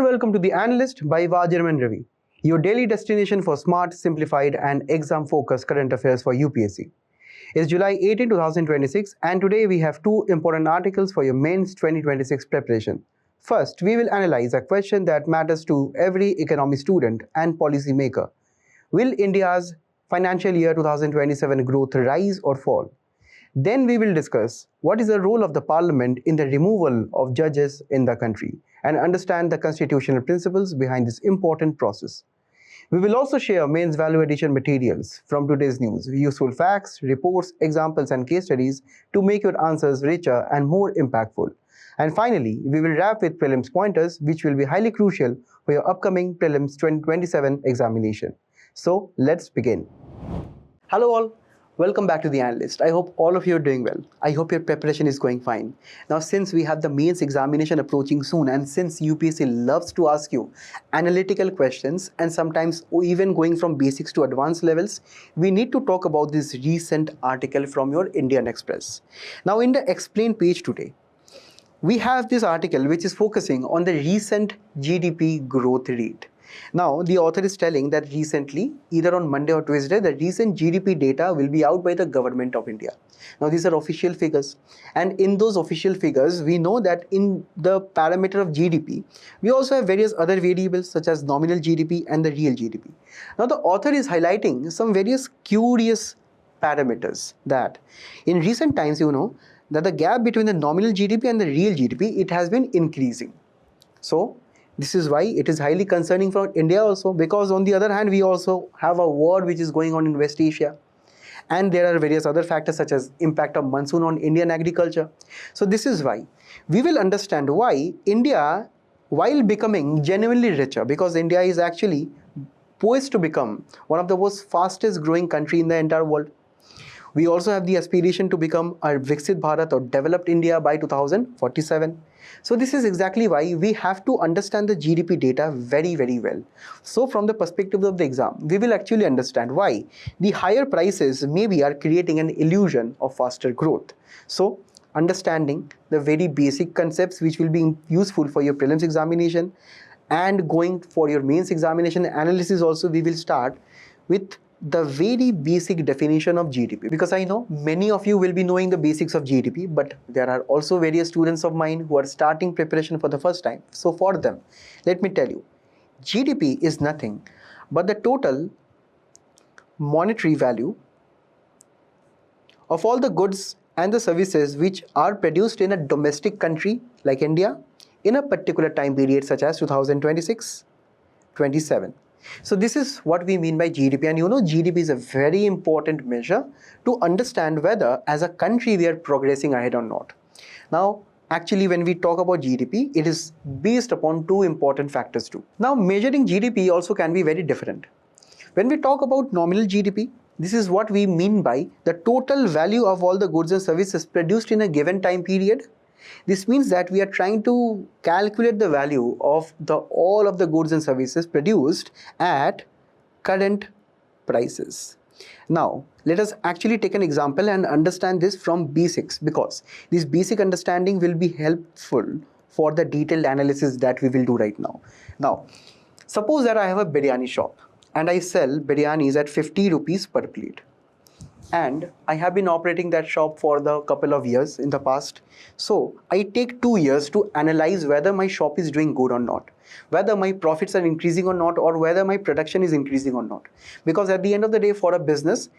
welcome to the Analyst by Vajiram and Ravi, your daily destination for smart, simplified, and exam-focused current affairs for UPSC. It's July 18, 2026, and today we have two important articles for your mains 2026 preparation. First, we will analyze a question that matters to every economy student and policymaker. Will India's financial year 2027 growth rise or fall? Then we will discuss what is the role of the parliament in the removal of judges in the country and understand the constitutional principles behind this important process. We will also share mains value addition materials from today's news, useful facts, reports, examples and case studies to make your answers richer and more impactful. And finally, we will wrap with prelims pointers which will be highly crucial for your upcoming prelims 2027 examination. So let's begin. Hello all. Welcome back to the Analyst. I hope all of you are doing well. I hope your preparation is going fine. Now, since we have the mains examination approaching soon, and since UPSC loves to ask you analytical questions and sometimes even going from basics to advanced levels, we need to talk about this recent article from your Indian Express. Now, in the explain page today, we have this article which is focusing on the recent GDP growth rate. Now, the author is telling that recently, either on Monday or Tuesday, the recent GDP data will be out by the government of India. Now, these are official figures. And in those official figures, we know that in the parameter of GDP, we also have various other variables such as nominal GDP and the real GDP. Now, the author is highlighting some various curious parameters that in recent times, you know, that the gap between the nominal GDP and the real GDP, it has been increasing. So, this is why it is highly concerning for India also, because on the other hand, we also have a war which is going on in West Asia. And there are various other factors such as impact of monsoon on Indian agriculture. So this is why we will understand why India, while becoming genuinely richer, because India is actually poised to become one of the most fastest growing country in the entire world. We also have the aspiration to become a Viksit Bharat or developed India by 2047. So this is exactly why we have to understand the GDP data very, very well. So from the perspective of the exam, we will actually understand why the higher prices maybe are creating an illusion of faster growth. So understanding the very basic concepts which will be useful for your prelims examination and going for your mains examination analysis also, we will start with the very basic definition of GDP, because I know many of you will be knowing the basics of GDP, but there are also various students of mine who are starting preparation for the first time. So for them, let me tell you, GDP is nothing but the total monetary value of all the goods and the services which are produced in a domestic country like India in a particular time period such as 2026-27. So this is what we mean by GDP, and you know GDP is a very important measure to understand whether as a country we are progressing ahead or not. Now actually when we talk about GDP, it is based upon two important factors too. Now measuring GDP also can be very different. When we talk about nominal GDP, this is what we mean by the total value of all the goods and services produced in a given time period. This means that we are trying to calculate the value of all of the goods and services produced at current prices. Now, let us actually take an example and understand this from basics, because this basic understanding will be helpful for the detailed analysis that we will do right now. Now, suppose that I have a biryani shop and I sell biryanis at 50 rupees per plate. And I have been operating that shop for the couple of years in the past. So I take 2 years to analyze whether my shop is doing good or not, whether my profits are increasing or not, or whether my production is increasing or not. Because at the end of the day, for a business,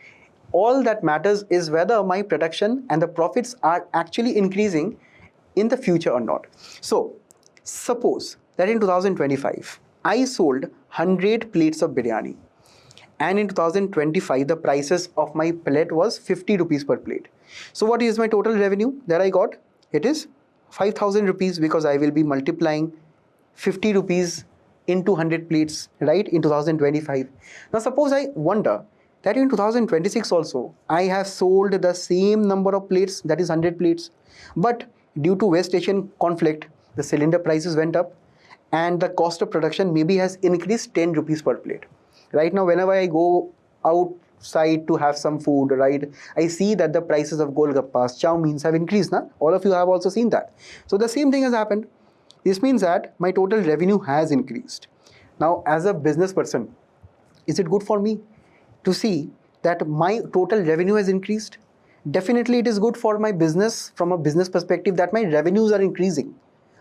all that matters is whether my production and the profits are actually increasing in the future or not. So suppose that in 2025, I sold 100 plates of biryani. And in 2025, the prices of my plate was 50 rupees per plate. So what is my total revenue that I got? It is 5,000 rupees, because I will be multiplying 50 rupees into 100 plates, right, in 2025. Now suppose I wonder that in 2026 also, I have sold the same number of plates, that is 100 plates. But due to West Asian conflict, the cylinder prices went up and the cost of production maybe has increased 10 rupees per plate. Right now, whenever I go outside to have some food, right, I see that the prices of golgappas, chow means have increased. Na? All of you have also seen that. So the same thing has happened. This means that my total revenue has increased. Now, as a business person, is it good for me to see that my total revenue has increased? Definitely it is good for my business from a business perspective that my revenues are increasing.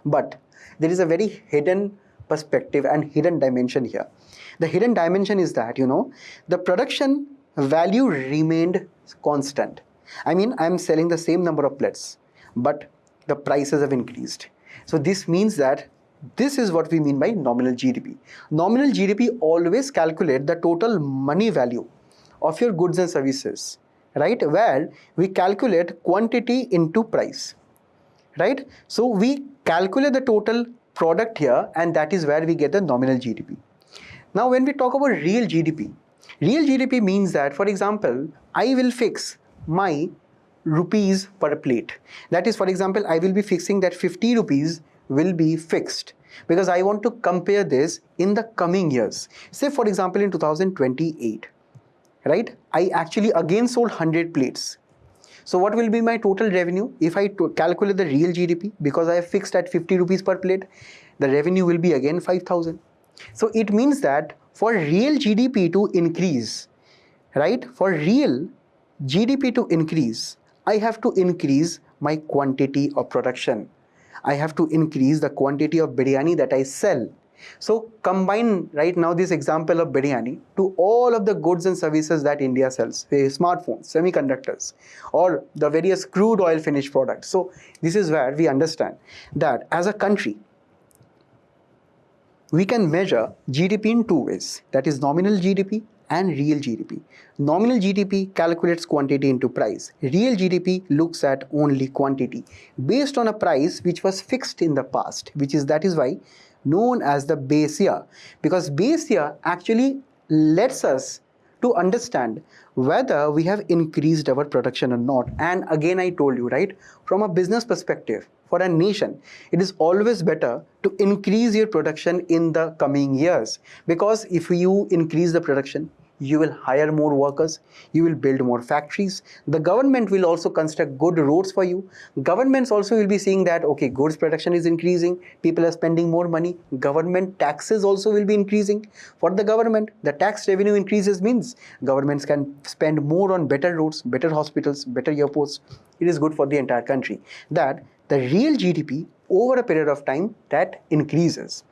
But there is a very hidden perspective and hidden dimension here. The hidden dimension is that, the production value remained constant. I mean, I'm selling the same number of plates, but the prices have increased. So this means that this is what we mean by nominal GDP. Nominal GDP always calculate the total money value of your goods and services, right? Where we calculate quantity into price, right? So we calculate the total product here, and that is where we get the nominal GDP. Now, when we talk about real GDP means that, for example, I will fix my rupees per plate. That is, for example, I will be fixing that 50 rupees will be fixed because I want to compare this in the coming years. Say, for example, in 2028, right? I actually again sold 100 plates. So what will be my total revenue? If I calculate the real GDP, because I have fixed at 50 rupees per plate, the revenue will be again 5,000. So it means that for real GDP to increase, right? For real GDP to increase, I have to increase my quantity of production. I have to increase the quantity of biryani that I sell. So combine right now this example of biryani to all of the goods and services that India sells, say smartphones, semiconductors, or the various crude oil finished products. So this is where we understand that as a country, we can measure GDP in two ways, that is nominal GDP and real GDP. Nominal GDP calculates quantity into price. Real GDP looks at only quantity based on a price which was fixed in the past, that is why known as the base year, because base year actually lets us to understand whether we have increased our production or not. And again, I told you, right, from a business perspective, for a nation, it is always better to increase your production in the coming years, because if you increase the production, you will hire more workers, you will build more factories, the government will also construct good roads for you, governments also will be seeing that, okay, goods production is increasing, people are spending more money, government taxes also will be increasing. For the government, the tax revenue increases means governments can spend more on better roads, better hospitals, better airports. It is good for the entire country. That the real GDP over a period of time that increases.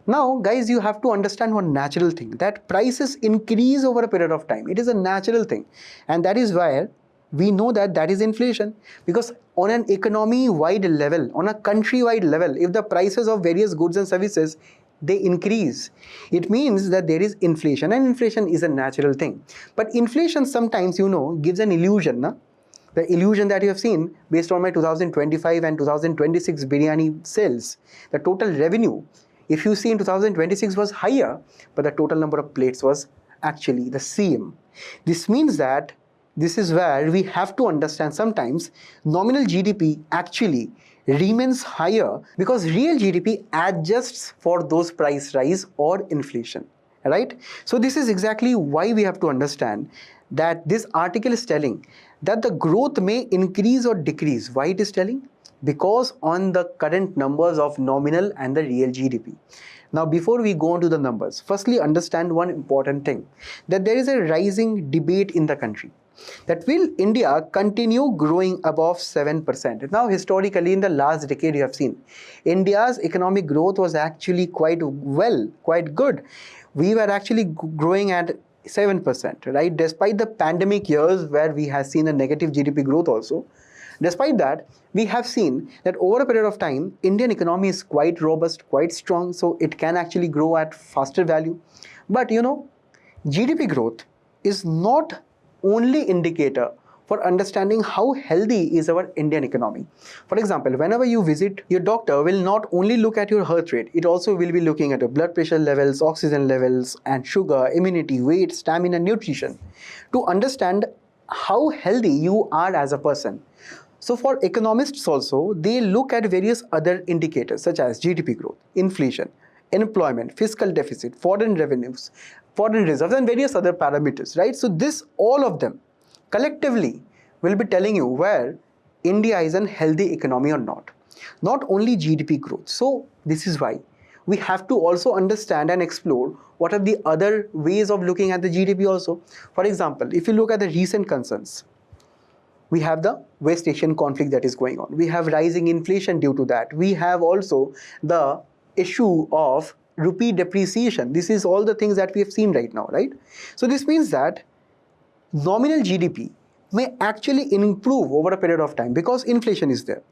Now, guys, you have to understand one natural thing, that prices increase over a period of time. It is a natural thing. And that is why we know that that is inflation. Because on an economy-wide level, on a country-wide level, if the prices of various goods and services, they increase, it means that there is inflation. And inflation is a natural thing. But inflation sometimes, gives an illusion, na? The illusion that you have seen based on my 2025 and 2026 biryani sales, the total revenue, if you see in 2026 was higher, but the total number of plates was actually the same. This means that this is where we have to understand sometimes nominal GDP actually remains higher because real GDP adjusts for those price rise or inflation, right? So this is exactly why we have to understand that this article is telling that the growth may increase or decrease. Why it is telling? Because on the current numbers of nominal and the real GDP. Now, before we go on to the numbers, firstly understand one important thing, that there is a rising debate in the country, that will India continue growing above 7%? Now, historically, in the last decade, you have seen India's economic growth was actually quite good. We were actually growing at 7%, right? Despite the pandemic years where we have seen a negative GDP growth also. Despite that, we have seen that over a period of time, Indian economy is quite robust, quite strong, so it can actually grow at faster value. But GDP growth is not only indicator for understanding how healthy is our Indian economy. For example, whenever you visit, your doctor will not only look at your heart rate, it also will be looking at your blood pressure levels, oxygen levels, and sugar, immunity, weight, stamina, nutrition, to understand how healthy you are as a person. So for economists also, they look at various other indicators such as GDP growth, inflation, employment, fiscal deficit, foreign revenues, foreign reserves, and various other parameters, right? So all of them collectively will be telling you where India is a healthy economy or not. not only GDP growth. So this is why we have to also understand and explore what are the other ways of looking at the GDP also. For example, if you look at the recent concerns, we have the West Asian conflict that is going on. We have rising inflation due to that. We have also the issue of rupee depreciation. This is all the things that we have seen right now, right? So this means that nominal GDP may actually improve over a period of time because inflation is there.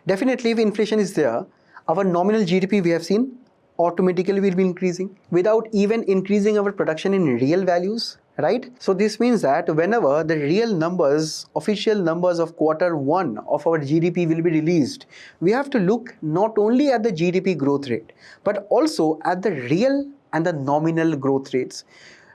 Definitely, if inflation is there, our nominal GDP we have seen automatically will be increasing without even increasing our production in real values, right? So this means that whenever the real numbers, official numbers of Q1 of our GDP will be released, we have to look not only at the GDP growth rate, but also at the real and the nominal growth rates,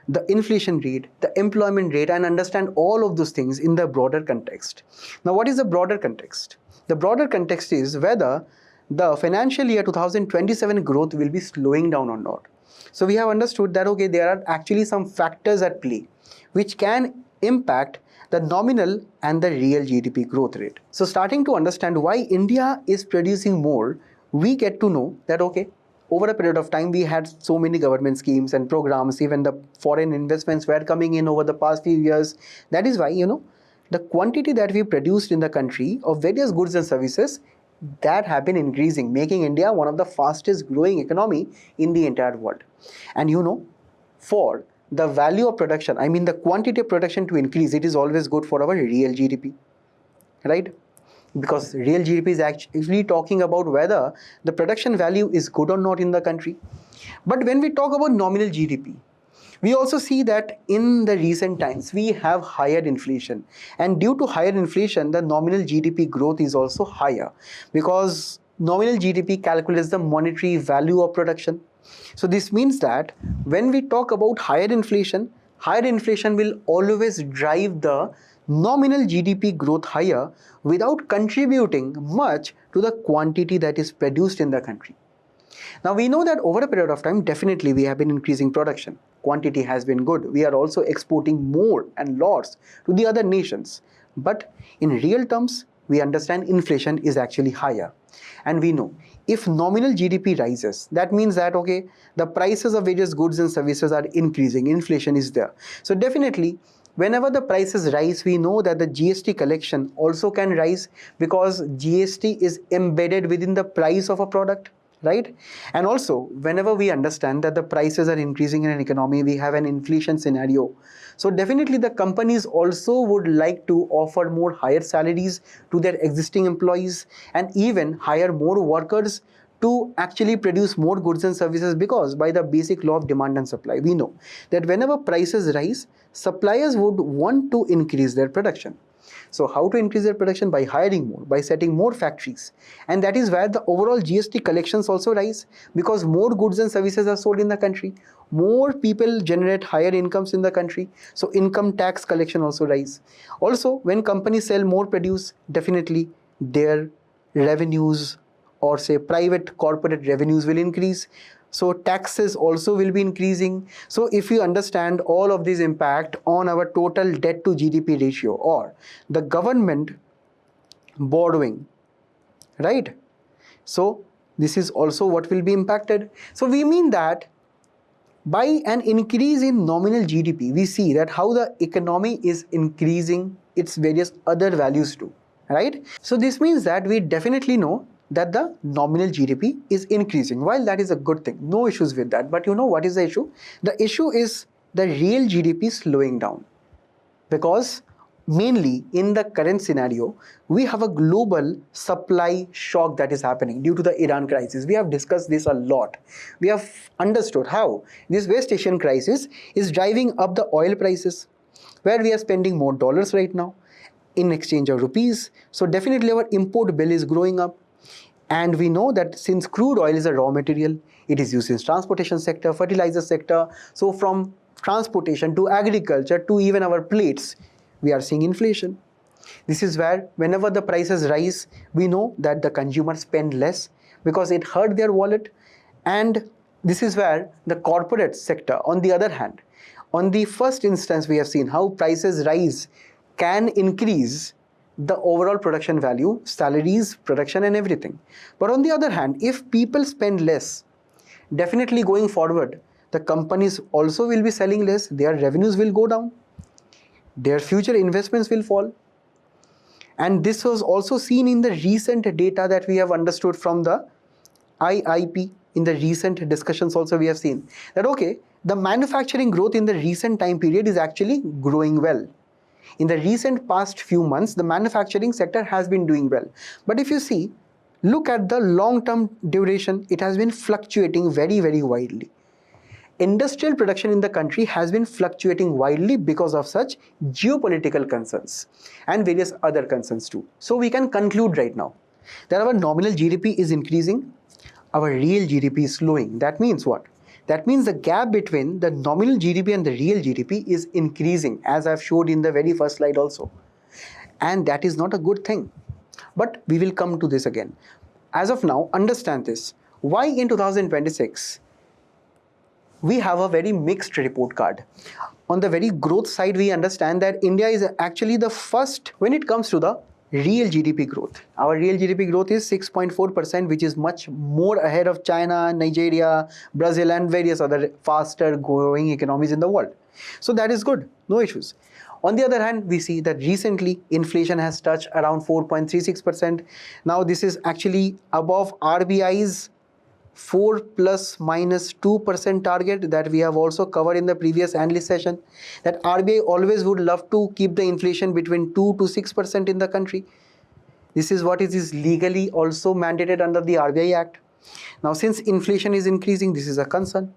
the inflation rate, the employment rate, and understand all of those things in the broader context. Now, what is the broader context? The broader context is whether the financial year 2027 growth will be slowing down or not. So we have understood that, okay, there are actually some factors at play which can impact the nominal and the real GDP growth rate. So starting to understand why India is producing more, we get to know that, okay, over a period of time, we had so many government schemes and programs, even the foreign investments were coming in over the past few years. That is why, the quantity that we produced in the country of various goods and services that have been increasing, making India one of the fastest growing economy in the entire world. And for the value of production, I mean the quantity of production to increase, it is always good for our real GDP, right? Because real GDP is actually talking about whether the production value is good or not in the country. But when we talk about nominal GDP, we also see that in the recent times, we have higher inflation. And due to higher inflation, the nominal GDP growth is also higher because nominal GDP calculates the monetary value of production. So this means that when we talk about higher inflation will always drive the nominal GDP growth higher without contributing much to the quantity that is produced in the country. Now we know that over a period of time, definitely we have been increasing production. Quantity has been good. We are also exporting more and lots to the other nations. But in real terms, we understand inflation is actually higher. And we know if nominal GDP rises, that means that, okay, the prices of various goods and services are increasing. Inflation is there. So definitely, whenever the prices rise, we know that the GST collection also can rise because GST is embedded within the price of a product, right? And also, whenever we understand that the prices are increasing in an economy, we have an inflation scenario. So definitely the companies also would like to offer more higher salaries to their existing employees and even hire more workers to actually produce more goods and services, because by the basic law of demand and supply, we know that whenever prices rise, suppliers would want to increase their production. So how to increase their production? By hiring more, by setting more factories. And that is where the overall GST collections also rise, because more goods and services are sold in the country. More people generate higher incomes in the country. So income tax collection also rise. Also, when companies sell more produce, definitely their revenues, or say private corporate revenues, will increase. So taxes also will be increasing. So if you understand all of these impact on our total debt to GDP ratio or the government borrowing, right? So this is also what will be impacted. So we mean that by an increase in nominal GDP, we see that how the economy is increasing its various other values too, right? So this means that we definitely know that the nominal GDP is increasing. While that is a good thing, no issues with that. But what is the issue? The issue is the real GDP slowing down, because mainly in the current scenario, we have a global supply shock that is happening due to the Iran crisis. We have discussed this a lot. We have understood how this West Asian crisis is driving up the oil prices, where we are spending more dollars right now in exchange of rupees. So definitely our import bill is growing up. And we know that since crude oil is a raw material, it is used in transportation sector, fertilizer sector. So from transportation to agriculture to even our plates, we are seeing inflation. This is where whenever the prices rise, we know that the consumers spend less because it hurt their wallet. And this is where the corporate sector, on the other hand, on the first instance, we have seen how prices rise can increase the overall production value, salaries, production and everything. But on the other hand, if people spend less, definitely going forward, the companies also will be selling less, their revenues will go down, their future investments will fall. And this was also seen in the recent data that we have understood from the IIP. In the recent discussions also we have seen that okay, the manufacturing growth in the recent time period is actually growing well. In the recent past few months, the manufacturing sector has been doing well. But if you see, look at the long-term duration, it has been fluctuating very, very widely. Industrial production in the country has been fluctuating widely because of such geopolitical concerns and various other concerns too. So we can conclude right now that our nominal GDP is increasing, our real GDP is slowing. That means what? That means the gap between the nominal GDP and the real GDP is increasing, as I've showed in the very first slide also. And that is not a good thing. But we will come to this again. As of now, understand this. Why in 2026? We have a very mixed report card. On the very growth side, we understand that India is actually the first when it comes to the real GDP growth. Our real GDP growth is 6.4%, which is much more ahead of China, Nigeria, Brazil and various other faster growing economies in the world. So that is good, no issues. On the other hand, we see that recently inflation has touched around 4.36%. Now this is actually above RBI's 4 plus minus 2% target that we have also covered in the previous analyst session, that RBI always would love to keep the inflation between 2 to 6% in the country. This is what is legally also mandated under the RBI Act. Now since inflation is increasing, this is a concern.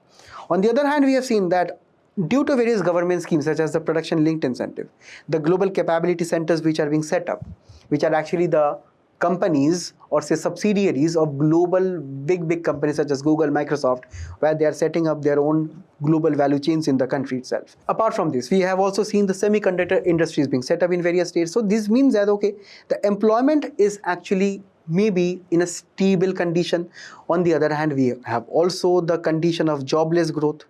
On the other hand, we have seen that due to various government schemes such as the production linked incentive, the global capability centers which are being set up, which are actually the companies or say subsidiaries of global big companies such as Google, Microsoft, where they are setting up their own global value chains in the country itself. Apart from this, we have also seen the semiconductor industries being set up in various states. So this means that okay, the employment is actually maybe in a stable condition. On the other hand, we have also the condition of jobless growth,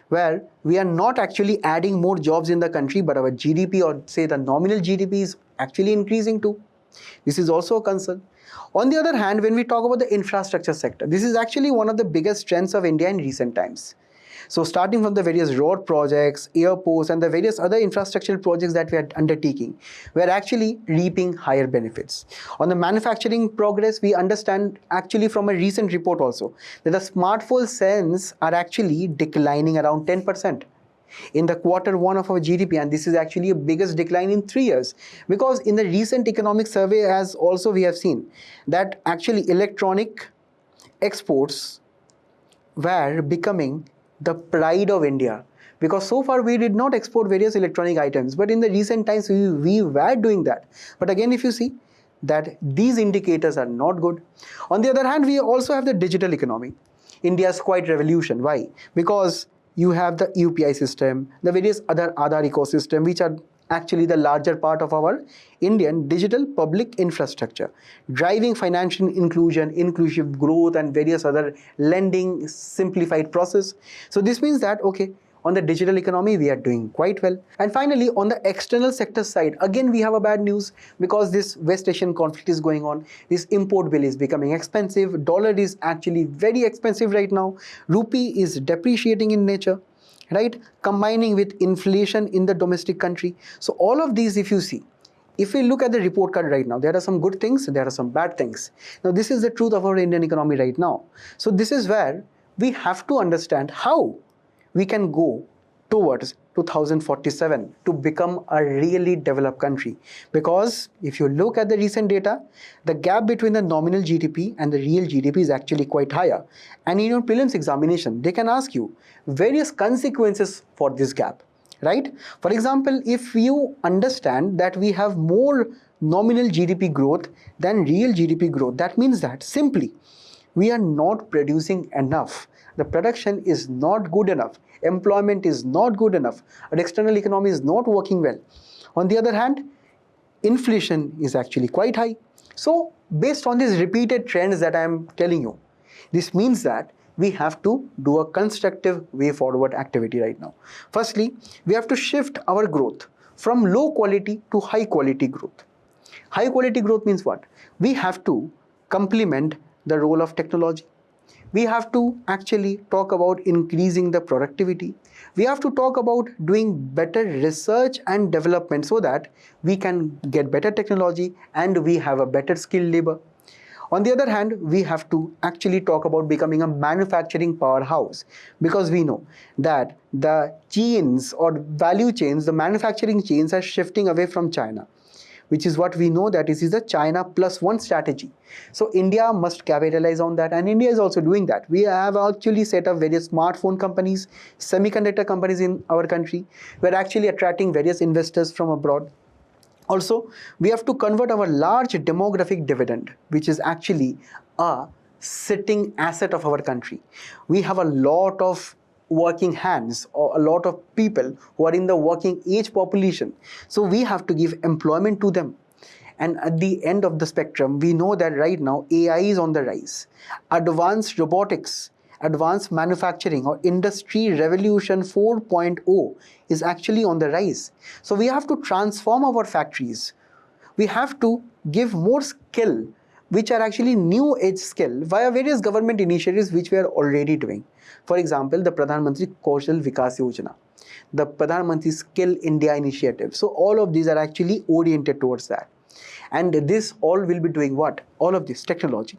where we are not actually adding more jobs in the country, but our GDP or say the nominal GDP is actually increasing too. This is also a concern. On the other hand, when we talk about the infrastructure sector, this is actually one of the biggest strengths of India in recent times. So starting from the various road projects, airports and the various other infrastructural projects that we are undertaking, we are actually reaping higher benefits. On the manufacturing progress, we understand actually from a recent report also that the smartphone sales are actually declining around 10% in the Q1 of our GDP, and this is actually a biggest decline in 3 years, because in the recent economic survey as also we have seen that actually electronic exports were becoming the pride of India, because so far we did not export various electronic items, but in the recent times we were doing that. But again, if you see that these indicators are not good. On the other hand, we also have the digital economy. India's quite revolution. Why? Because you have the UPI system, the various other Aadhaar ecosystem, which are actually the larger part of our Indian digital public infrastructure, driving financial inclusion, inclusive growth and various other lending simplified process. So this means that okay, on the digital economy we are doing quite well. And finally, on the external sector side, again we have a bad news, because this West Asian conflict is going on. This import bill is becoming expensive. Dollar is actually very expensive right now. Rupee is depreciating in nature, right? Combining with inflation in the domestic country. So all of these, if you see, if we look at the report card right now, there are some good things, there are some bad things. Now this is the truth of our Indian economy right now. So this is where we have to understand how we can go towards 2047 to become a really developed country. Because if you look at the recent data, the gap between the nominal GDP and the real GDP is actually quite higher. And in your prelims examination, they can ask you various consequences for this gap, right? For example, if you understand that we have more nominal GDP growth than real GDP growth, that means that simply we are not producing enough. The production is not good enough. Employment is not good enough. Our external economy is not working well. On the other hand, inflation is actually quite high. So based on these repeated trends that I am telling you, this means that we have to do a constructive way forward activity right now. Firstly, we have to shift our growth from low quality to high quality growth. High quality growth means what? We have to complement the role of technology. We have to actually talk about increasing the productivity. We have to talk about doing better research and development so that we can get better technology and we have a better skilled labor. On the other hand, we have to actually talk about becoming a manufacturing powerhouse, because we know that the chains or value chains, the manufacturing chains are shifting away from China, which is what we know that this is a China plus one strategy. So India must capitalize on that, and India is also doing that. We have actually set up various smartphone companies, semiconductor companies in our country. We're actually attracting various investors from abroad. Also, we have to convert our large demographic dividend, which is actually a sitting asset of our country. We have a lot of working hands or a lot of people who are in the working age population. So we have to give employment to them. And at the end of the spectrum, we know that right now AI is on the rise. Advanced robotics, advanced manufacturing or industry revolution 4.0 is actually on the rise. So we have to transform our factories. We have to give more skill, which are actually new age skill, via various government initiatives which we are already doing. For example, the Pradhan Mantri Kaushal Vikas Yojana, the Pradhan Mantri Skill India initiative. So all of these are actually oriented towards that. And this all will be doing what? All of this technology,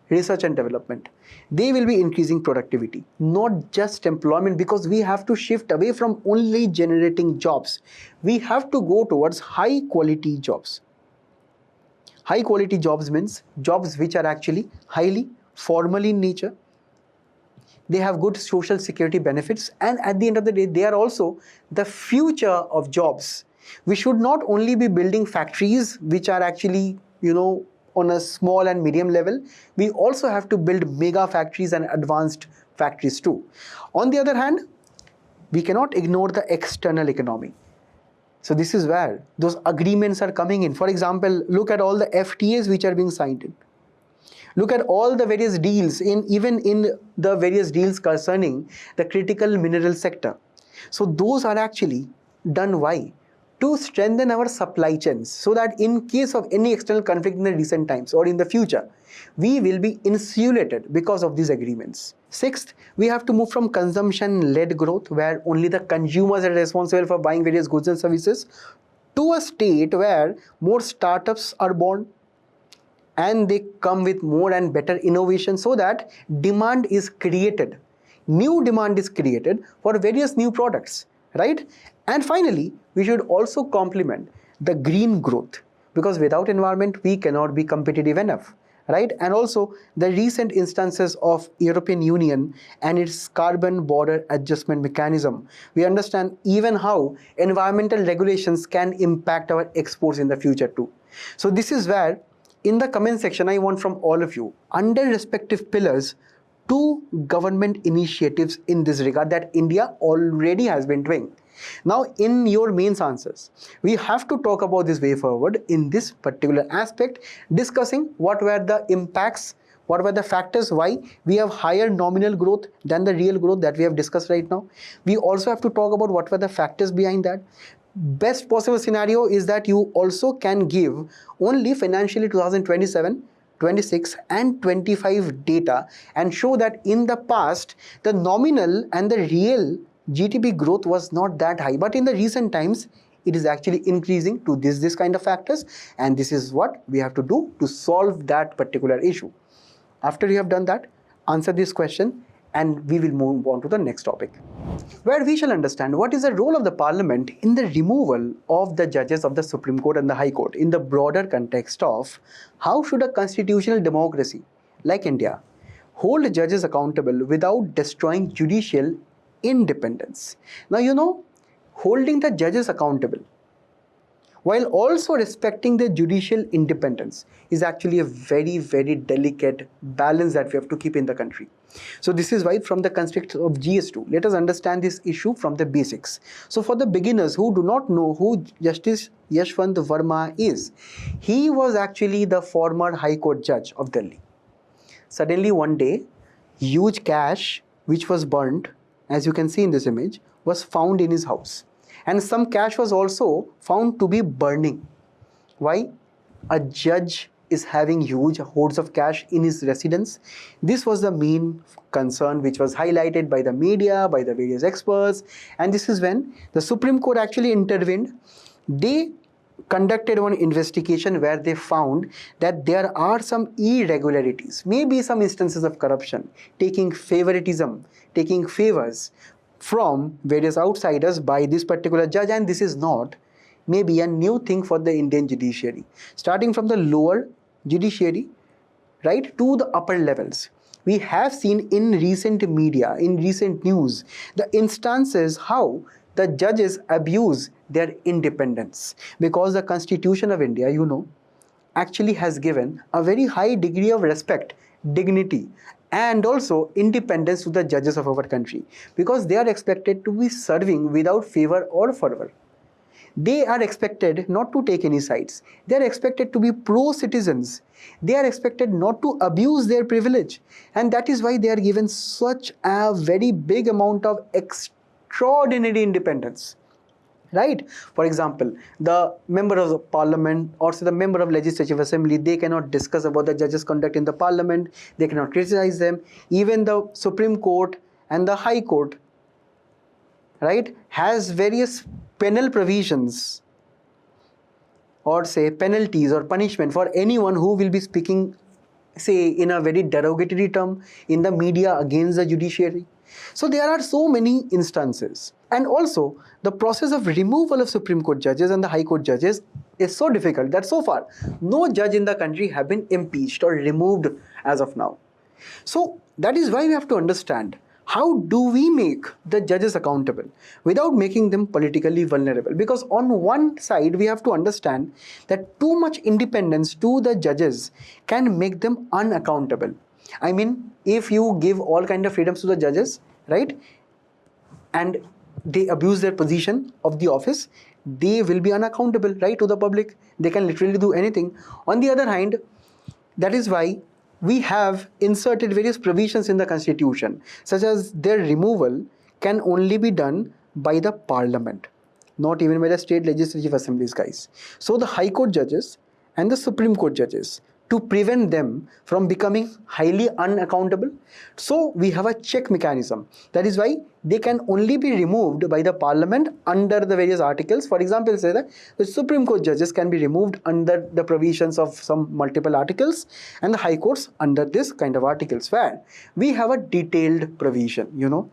research and development. They will be increasing productivity, not just employment, because we have to shift away from only generating jobs. We have to go towards high quality jobs. High quality jobs means jobs which are actually highly formal in nature. They have good social security benefits, and at the end of the day, they are also the future of jobs. We should not only be building factories which are actually, on a small and medium level. We also have to build mega factories and advanced factories too. On the other hand, we cannot ignore the external economy. So this is where those agreements are coming in. For example, look at all the FTAs which are being signed in. Look at all the various deals, even in the various deals concerning the critical mineral sector. So those are actually done why? To strengthen our supply chains, so that in case of any external conflict in the recent times or in the future, we will be insulated because of these agreements. Sixth, we have to move from consumption-led growth, where only the consumers are responsible for buying various goods and services, to a state where more startups are born and they come with more and better innovation, so that demand is created. New demand is created for various new products, right? And finally, we should also complement the green growth, because without environment, we cannot be competitive enough, right? And also the recent instances of European Union and its carbon border adjustment mechanism, we understand even how environmental regulations can impact our exports in the future too. So this is where, in the comment section, I want from all of you, under respective pillars, 2 government initiatives in this regard that India already has been doing. Now, in your mains answers, we have to talk about this way forward in this particular aspect, discussing what were the impacts, what were the factors why we have higher nominal growth than the real growth that we have discussed right now. We also have to talk about what were the factors behind that. Best possible scenario is that you also can give only financially 2027, 26 and 25 data and show that in the past the nominal and the real GDP growth was not that high, but in the recent times it is actually increasing to this kind of factors, and this is what we have to do to solve that particular issue. After you have done that, answer this question and we will move on to the next topic, where we shall understand what is the role of the Parliament in the removal of the judges of the Supreme Court and the High Court in the broader context of how should a constitutional democracy like India hold judges accountable without destroying judicial independence. Now, holding the judges accountable while also respecting the judicial independence is actually a very, very delicate balance that we have to keep in the country. So this is why from the context of GS2, let us understand this issue from the basics. So for the beginners who do not know who Justice Yashwant Verma is, he was actually the former High Court judge of Delhi. Suddenly one day, huge cash which was burnt, as you can see in this image, was found in his house. and some cash was also found to be burning. Why? A judge is having huge hoards of cash in his residence. This was the main concern which was highlighted by the media, by the various experts, and this is when the Supreme Court actually intervened. They conducted one investigation where they found that there are some irregularities, maybe some instances of corruption, taking favoritism, taking favors from various outsiders by this particular judge, and this is not maybe a new thing for the Indian judiciary. Starting from the lower judiciary, right, to the upper levels. We have seen in recent media, in recent news, the instances how the judges abuse their independence, because the Constitution of India, actually has given a very high degree of respect, dignity, and also independence to the judges of our country, because they are expected to be serving without favor or fervor. They are expected not to take any sides. They are expected to be pro-citizens. They are expected not to abuse their privilege. And that is why they are given such a very big amount of extraordinary independence. Right? For example, the member of the parliament or the member of legislative assembly, they cannot discuss about the judges' conduct in the parliament. They cannot criticize them. Even the Supreme Court and the High Court, right, has various penal provisions or say penalties or punishment for anyone who will be speaking, say, in a very derogatory term in the media against the judiciary. So there are so many instances. And also the process of removal of Supreme Court judges and the High Court judges is so difficult that so far no judge in the country have been impeached or removed as of now. So that is why we have to understand, how do we make the judges accountable without making them politically vulnerable? Because on one side, we have to understand that too much independence to the judges can make them unaccountable. I mean, if you give all kind of freedoms to the judges, right, and they abuse their position of the office, they will be unaccountable, right, to the public. They can literally do anything. On the other hand, that is why we have inserted various provisions in the Constitution, such as their removal can only be done by the Parliament, not even by the state legislative assemblies, guys. So the High Court judges and the Supreme Court judges, to prevent them from becoming highly unaccountable, so we have a check mechanism. That is why they can only be removed by the Parliament under the various articles. For example, say that the Supreme Court judges can be removed under the provisions of some multiple articles, and the High Courts under this kind of articles, where we have a detailed provision,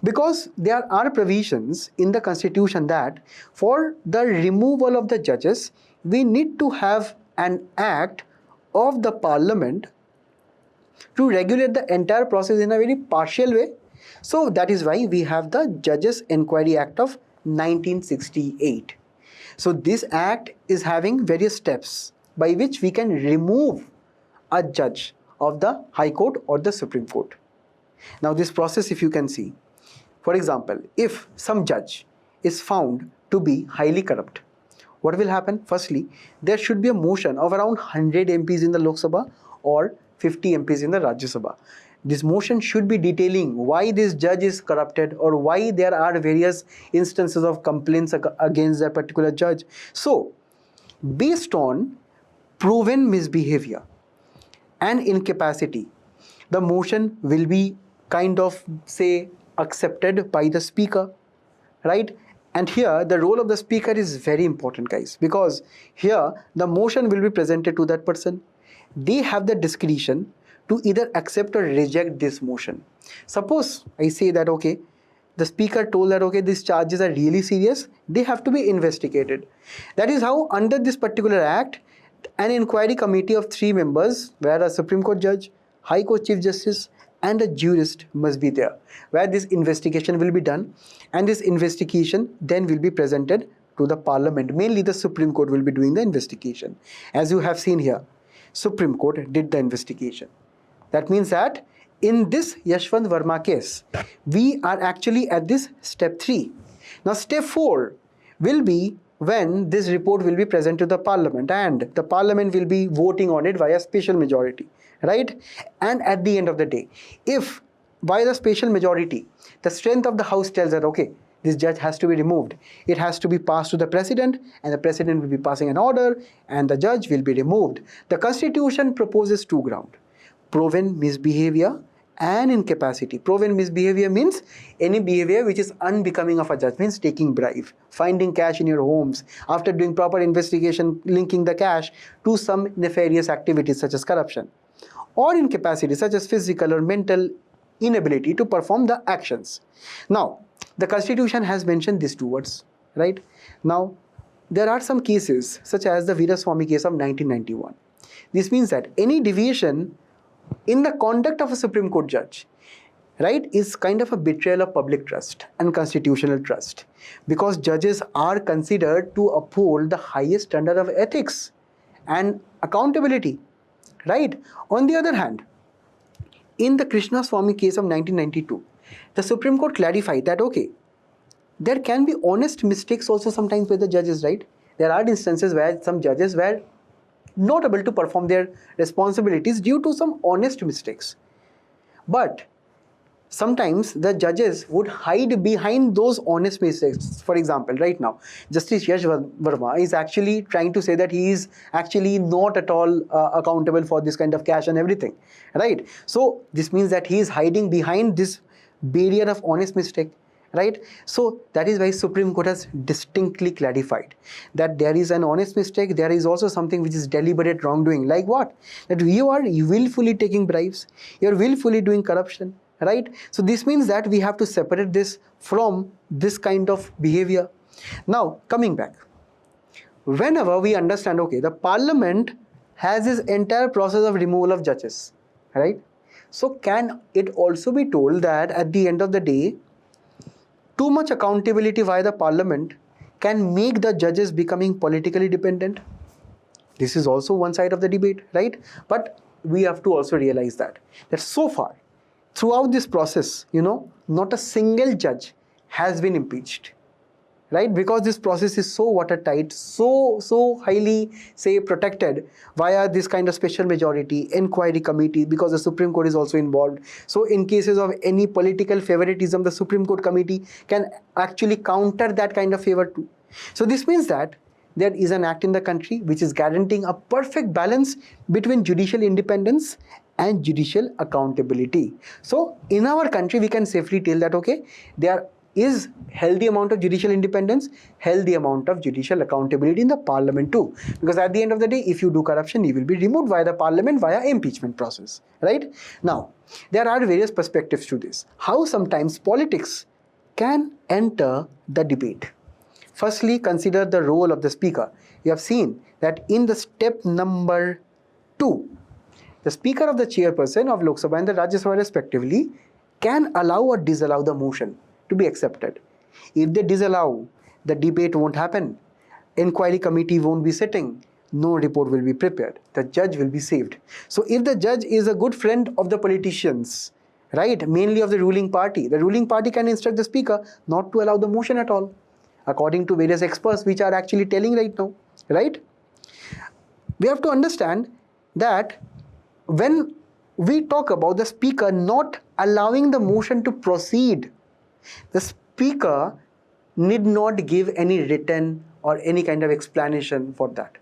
because there are provisions in the Constitution that for the removal of the judges, we need to have an act of the Parliament to regulate the entire process in a very partial way. So that is why we have the Judges Enquiry Act of 1968. So this act is having various steps by which we can remove a judge of the High Court or the Supreme Court. Now this process, if you can see, for example, if some judge is found to be highly corrupt, what will happen? Firstly, there should be a motion of around 100 MPs in the Lok Sabha or 50 MPs in the Rajya Sabha. This motion should be detailing why this judge is corrupted or why there are various instances of complaints against that particular judge. So, based on proven misbehavior and incapacity, the motion will be kind of, say, accepted by the speaker, right? And here the role of the speaker is very important, guys, because here the motion will be presented to that person. They have the discretion to either accept or reject this motion. Suppose I say that, okay, the speaker told that, okay, these charges are really serious, they have to be investigated. That is how under this particular act, an inquiry committee of 3 members, where a Supreme Court judge, High Court Chief Justice, and a jurist must be there, where this investigation will be done, and this investigation then will be presented to the Parliament. Mainly the Supreme Court will be doing the investigation. As you have seen here, Supreme Court did the investigation. That means that in this Yashwant Verma case, we are actually at this step 3. Now step 4 will be when this report will be presented to the Parliament, and the Parliament will be voting on it via special majority, right? And at the end of the day, if by the special majority, the strength of the House tells that, okay, this judge has to be removed. It has to be passed to the president, and the president will be passing an order, and the judge will be removed. The constitution proposes two grounds: proven misbehavior and incapacity. Proven misbehavior means any behavior which is unbecoming of a judge, means taking bribe, finding cash in your homes, after doing proper investigation, linking the cash to some nefarious activities such as corruption. Or incapacity, such as physical or mental inability to perform the actions. Now, the constitution has mentioned these two words, right? Now, there are some cases such as the Veeraswamy case of 1991. This means that any deviation in the conduct of a Supreme Court judge, right, is kind of a betrayal of public trust and constitutional trust, because judges are considered to uphold the highest standard of ethics and accountability, right? On the other hand, in the Krishnaswamy case of 1992, the Supreme Court clarified that, okay, there can be honest mistakes also sometimes by the judges, right? There are instances where some judges were not able to perform their responsibilities due to some honest mistakes. But sometimes the judges would hide behind those honest mistakes. For example, right now, Justice Yash Verma is actually trying to say that he is actually not at all accountable for this kind of cash and everything, right? So this means that he is hiding behind this barrier of honest mistake, right? So that is why Supreme Court has distinctly clarified that there is an honest mistake, there is also something which is deliberate wrongdoing. Like what? That you are willfully taking bribes, you are willfully doing corruption, right? So this means that we have to separate this from this kind of behavior. Now, coming back, whenever we understand, okay, the parliament has this entire process of removal of judges, right? So can it also be told that at the end of the day, too much accountability via the parliament can make the judges becoming politically dependent? This is also one side of the debate, right? But we have to also realize that so far, throughout this process, not a single judge has been impeached, right? Because this process is so watertight, so highly, say, protected via this kind of special majority inquiry committee, because the Supreme Court is also involved. So in cases of any political favoritism, the Supreme Court committee can actually counter that kind of favor too. So this means that there is an act in the country which is guaranteeing a perfect balance between judicial independence and judicial accountability. So in our country, we can safely tell that, okay, there is healthy amount of judicial independence, healthy amount of judicial accountability in the parliament too. Because at the end of the day, if you do corruption, you will be removed via the parliament via impeachment process, right? Now, there are various perspectives to this. How sometimes politics can enter the debate. Firstly, consider the role of the speaker. You have seen that in the step number 2, the speaker of the chairperson of Lok Sabha and the Rajya Sabha respectively can allow or disallow the motion to be accepted. If they disallow, the debate won't happen, inquiry committee won't be sitting, no report will be prepared, the judge will be saved. So if the judge is a good friend of the politicians, right, mainly of the ruling party can instruct the speaker not to allow the motion at all, according to various experts which are actually telling right now, right? We have to understand that when we talk about the speaker not allowing the motion to proceed, the speaker need not give any written or any kind of explanation for that.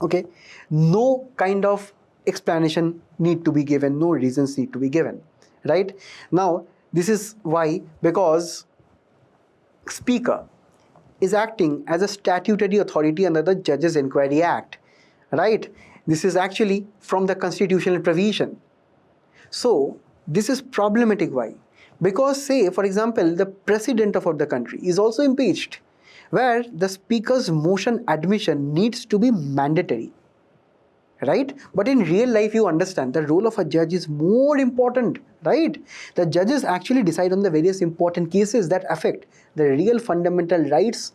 Okay, no kind of explanation need to be given, no reasons need to be given, right? Now, this is why, because speaker is acting as a statutory authority under the Judges Inquiry Act, right? This is actually from the constitutional provision. So this is problematic. Why? Because, say, for example, the president of the country is also impeached, where the speaker's motion admission needs to be mandatory, right? But in real life, you understand the role of a judge is more important, right? The judges actually decide on the various important cases that affect the real fundamental rights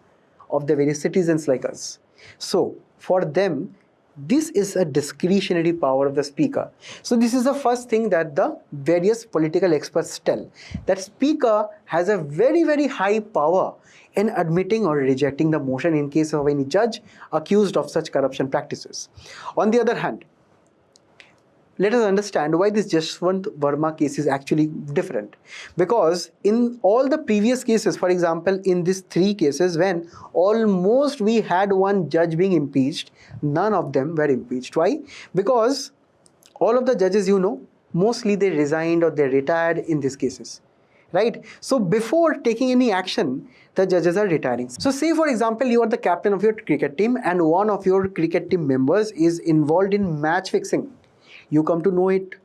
of the various citizens like us. So for them, this is a discretionary power of the speaker. So this is the first thing that the various political experts tell, that speaker has a very, very high power in admitting or rejecting the motion in case of any judge accused of such corruption practices. On the other hand, let us understand why this Jashwant Verma case is actually different. Because in all the previous cases, for example, in these 3 cases, when almost we had one judge being impeached, none of them were impeached. Why? Because all of the judges, mostly they resigned or they retired in these cases. Right? So before taking any action, the judges are retiring. So say for example, you are the captain of your cricket team and one of your cricket team members is involved in match fixing. You come to know it,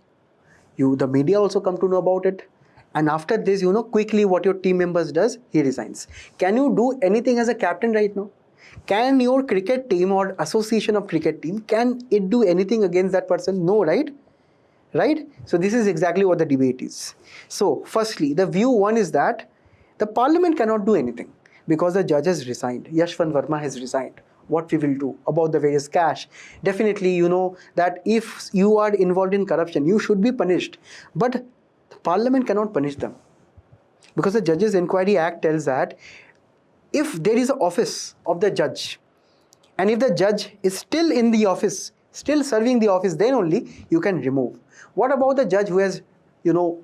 the media also come to know about it, and after this, quickly what your team members does, he resigns. Can you do anything as a captain right now? Can your cricket team or association of cricket team, can it do anything against that person? No, right? Right? So this is exactly what the debate is. So firstly, the view one is that the parliament cannot do anything because the judge has resigned. Yashwant Verma has resigned. What we will do about the various cash? Definitely, that if you are involved in corruption, you should be punished. But the parliament cannot punish them. Because the Judges Inquiry Act tells that if there is an office of the judge, and if the judge is still in the office, still serving the office, then only you can remove. What about the judge who has,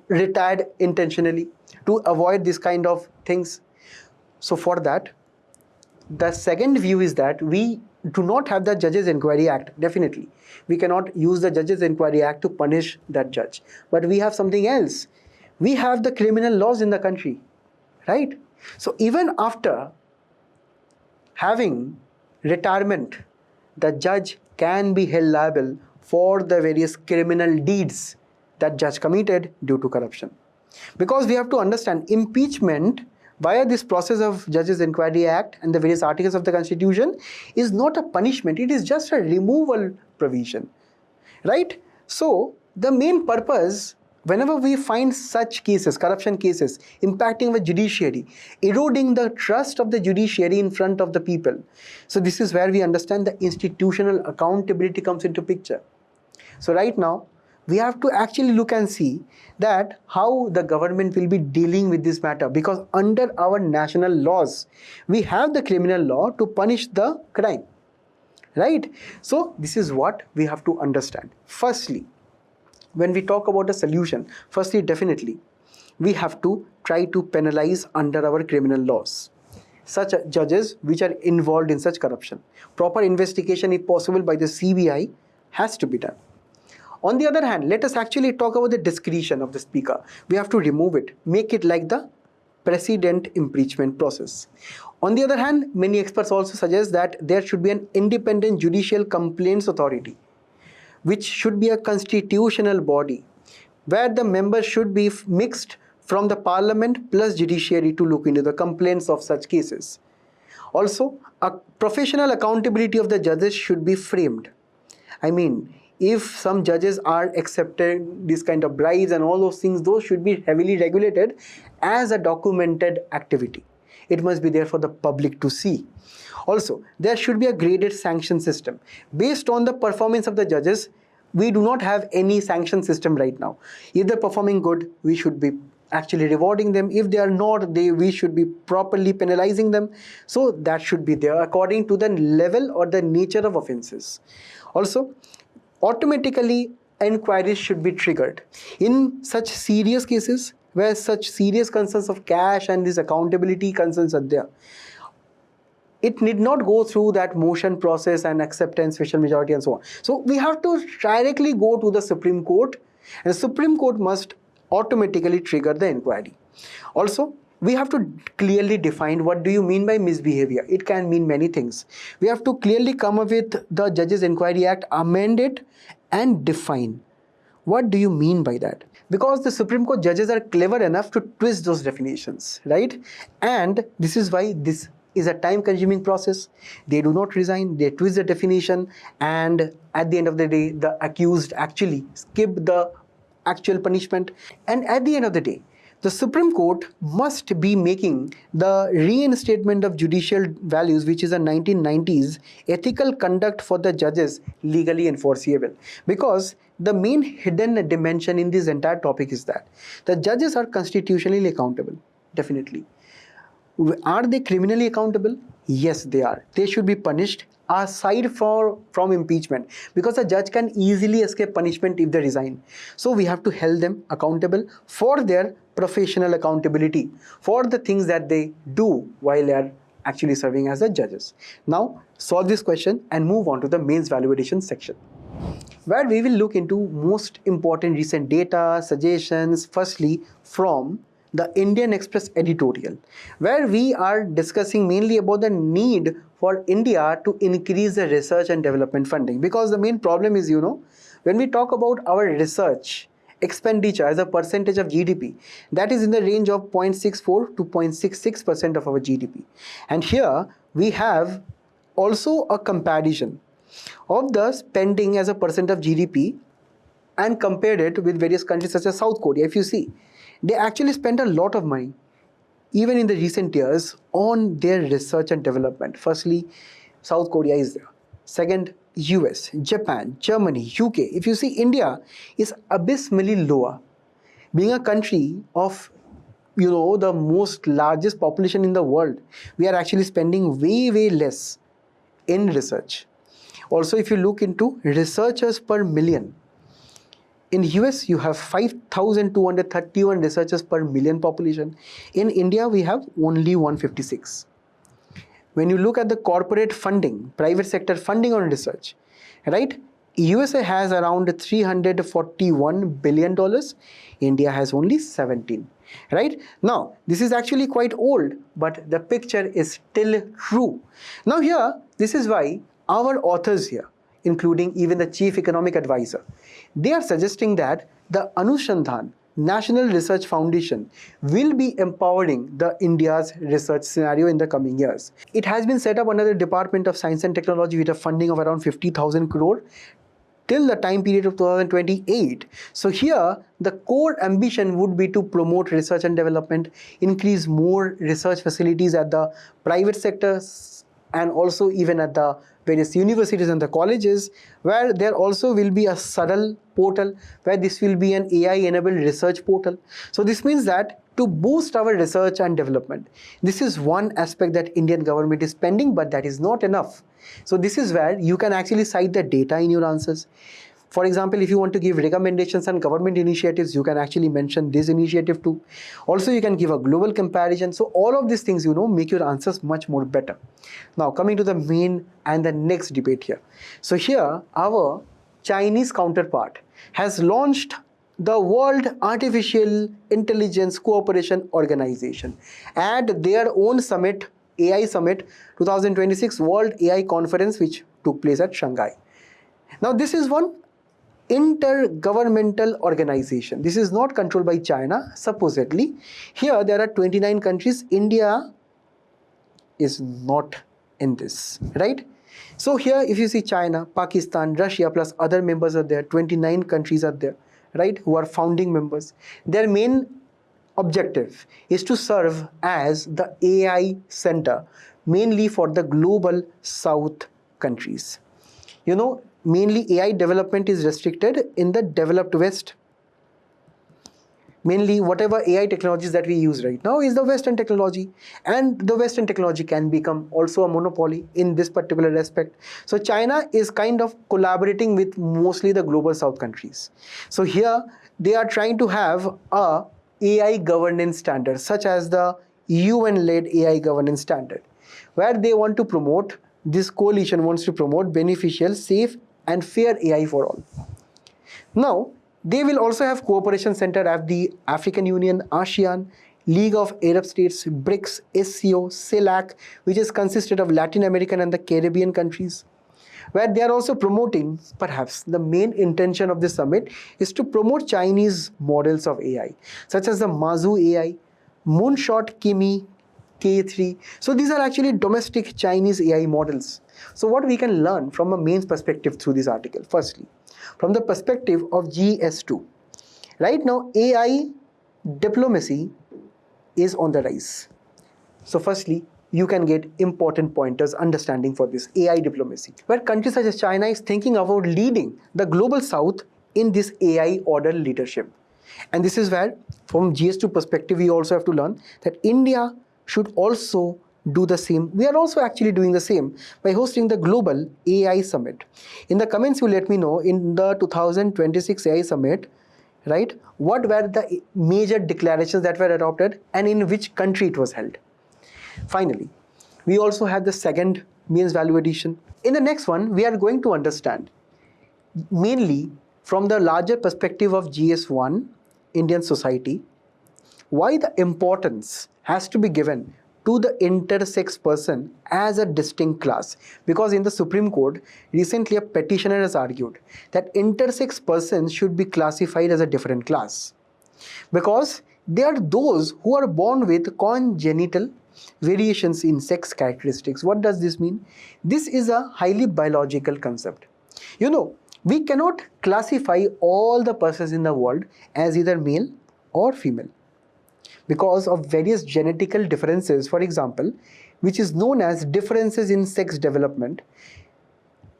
retired intentionally to avoid this kind of things? So for that, the second view is that we do not have the Judges Inquiry Act, definitely. We cannot use the Judges Inquiry Act to punish that judge. But we have something else. We have the criminal laws in the country, right? So even after having retirement, the judge can be held liable for the various criminal deeds that judge committed due to corruption. Because we have to understand, impeachment via this process of Judges Inquiry Act and the various articles of the Constitution is not a punishment, it is just a removal provision, right? So the main purpose, whenever we find such cases, corruption cases, impacting the judiciary, eroding the trust of the judiciary in front of the people. So this is where we understand the institutional accountability comes into picture. So right now, we have to actually look and see that how the government will be dealing with this matter, because under our national laws, we have the criminal law to punish the crime, right? So this is what we have to understand. Firstly, when we talk about a solution, firstly, definitely, we have to try to penalize under our criminal laws such judges which are involved in such corruption. Proper investigation, if possible, by the CBI has to be done. On the other hand, let us actually talk about the discretion of the speaker. We have to remove it, make it like the president impeachment process. On the other hand, many experts also suggest that there should be an independent judicial complaints authority, which should be a constitutional body, where the members should be mixed from the parliament plus judiciary to look into the complaints of such cases. Also, a professional accountability of the judges should be framed. I mean, if some judges are accepting this kind of bribes and all those things, those should be heavily regulated as a documented activity. It must be there for the public to see. Also, there should be a graded sanction system. Based on the performance of the judges, we do not have any sanction system right now. If they're performing good, we should be actually rewarding them. If they are not, we should be properly penalizing them. So that should be there according to the level or the nature of offenses. Also, automatically inquiries should be triggered in such serious cases where such serious concerns of cash and these accountability concerns are there. It need not go through that motion process and acceptance, special majority and so on. So we have to directly go to the Supreme Court, and the Supreme Court must automatically trigger the inquiry. Also, we have to clearly define what do you mean by misbehavior. It can mean many things. We have to clearly come up with the Judges Inquiry Act, amend it and define. What do you mean by that? Because the Supreme Court judges are clever enough to twist those definitions, right? And this is why this is a time-consuming process. They do not resign, they twist the definition, and at the end of the day, the accused actually skip the actual punishment. And at the end of the day, the Supreme Court must be making the reinstatement of judicial values, which is a 1990s ethical conduct for the judges, legally enforceable. Because the main hidden dimension in this entire topic is that the judges are constitutionally accountable, definitely. Are they criminally accountable? Yes, they are. They should be punished aside from impeachment, because a judge can easily escape punishment if they resign. So we have to hold them accountable for their professional accountability, for the things that they do while they are actually serving as the judges. Now solve this question and move on to the mains validation section, where we will look into most important recent data, suggestions, firstly from the Indian Express editorial, where we are discussing mainly about the need for India to increase the research and development funding. Because the main problem is, when we talk about our research expenditure as a percentage of GDP, that is in the range of 0.64 to 0.66% of our GDP. And here we have also a comparison of the spending as a percent of GDP and compared it with various countries such as South Korea. If you see, they actually spend a lot of money even in the recent years on their research and development. Firstly, South Korea is there. Second, US, Japan, Germany, UK. If you see, India is abysmally lower. Being a country of the most largest population in the world, we are actually spending way less in research. Also, if you look into researchers per million, in US you have 5,231 researchers per million population. In India we have only 156. When you look at the corporate funding, private sector funding on research, right? USA has around $341 billion. India has only 17. Right? Now, this is actually quite old, but the picture is still true. Now here, this is why our authors here, including even the chief economic advisor, they are suggesting that the Anushandhan National Research Foundation will be empowering the India's research scenario in the coming years. It has been set up under the Department of Science and Technology with a funding of around 50,000 crore till the time period of 2028. So here, the core ambition would be to promote research and development, increase more research facilities at the private sectors and also even at the various universities and the colleges, where there also will be a Saral portal, where this will be an AI-enabled research portal. So this means that to boost our research and development, this is one aspect that Indian government is spending, but that is not enough. So this is where you can actually cite the data in your answers. For example, if you want to give recommendations on government initiatives, you can actually mention this initiative too. Also, you can give a global comparison. So all of these things, make your answers much more better. Now, coming to the main and the next debate here. So here, our Chinese counterpart has launched the World Artificial Intelligence Cooperation Organization at their own summit, AI Summit 2026 World AI Conference, which took place at Shanghai. Now, this is one intergovernmental organization. This is not controlled by China, supposedly. Here, there are 29 countries. India is not in this, right? So here, if you see China, Pakistan, Russia, plus other members are there, 29 countries are there, right, who are founding members. Their main objective is to serve as the AI center, mainly for the global South countries. Mainly AI development is restricted in the developed West. Mainly whatever AI technologies that we use right now is the Western technology, and the Western technology can become also a monopoly in this particular aspect. So China is kind of collaborating with mostly the global South countries. So here they are trying to have a AI governance standard, such as the UN-led AI governance standard, where they want to promote, this coalition wants to promote beneficial, safe and fair AI for all. Now, they will also have cooperation center at the African Union, ASEAN, League of Arab States, BRICS, SCO, CELAC, which is consisted of Latin American and the Caribbean countries, where they are also promoting, perhaps the main intention of this summit is to promote Chinese models of AI, such as the Mazu AI, Moonshot Kimi, K3. So these are actually domestic Chinese AI models. So what we can learn from a mains perspective through this article? Firstly, from the perspective of GS2, right now AI diplomacy is on the rise. So firstly, you can get important pointers understanding for this AI diplomacy, where countries such as China is thinking about leading the global South in this AI order leadership. And this is where, from GS2 perspective, we also have to learn that India should also do the same. We are also actually doing the same by hosting the Global AI Summit. In the comments, you let me know in the 2026 AI Summit, right, what were the major declarations that were adopted and in which country it was held. Finally, we also have the second means value addition. In the next one, we are going to understand mainly from the larger perspective of GS1 Indian society, why the importance has to be given to the intersex person as a distinct class. Because in the Supreme Court, recently a petitioner has argued that intersex persons should be classified as a different class. Because they are those who are born with congenital variations in sex characteristics. What does this mean? This is a highly biological concept. You know, we cannot classify all the persons in the world as either male or female because of various genetical differences, for example, which is known as differences in sex development.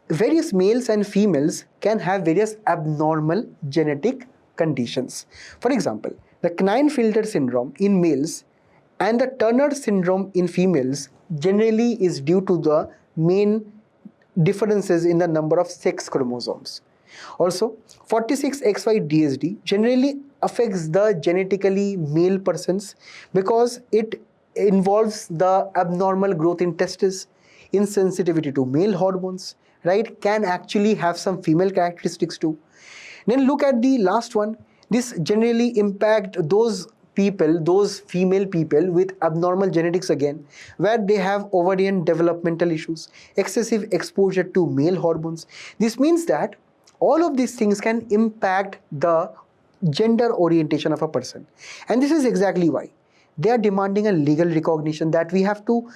Various males and females can have various abnormal genetic conditions. For example, the Klinefelter syndrome in males and the Turner syndrome in females generally is due to the main differences in the number of sex chromosomes. Also, 46XY DSD generally affects the genetically male persons because it involves the abnormal growth in testes, insensitivity to male hormones, right, can actually have some female characteristics too. Then look at the last one. This generally impact those people, those female people with abnormal genetics again, where they have ovarian developmental issues, excessive exposure to male hormones. This means that all of these things can impact the gender orientation of a person. And this is exactly why they are demanding a legal recognition that we have to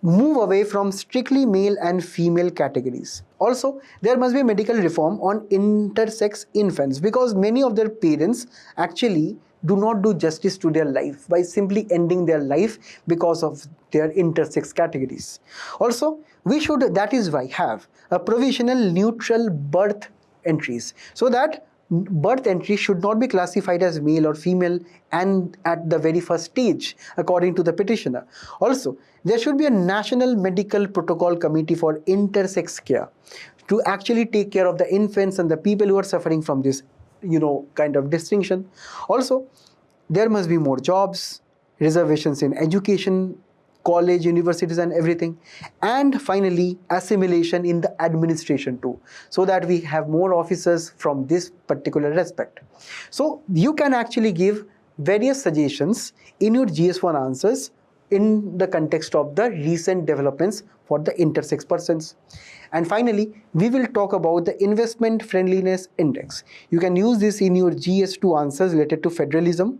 move away from strictly male and female categories. Also, there must be medical reform on intersex infants because many of their parents actually do not do justice to their life by simply ending their life because of their intersex categories. Also, we should, that is why, have a provisional neutral birth entries so that birth entry should not be classified as male or female and at the very first stage according to the petitioner. Also, there should be a national medical protocol committee for intersex care to actually take care of the infants and the people who are suffering from this, kind of distinction. Also, there must be more jobs, reservations in education, college, universities and everything. And finally, assimilation in the administration too, so that we have more officers from this particular respect. So you can actually give various suggestions in your GS1 answers in the context of the recent developments for the intersex persons. And finally, we will talk about the investment friendliness index. You can use this in your GS2 answers related to federalism.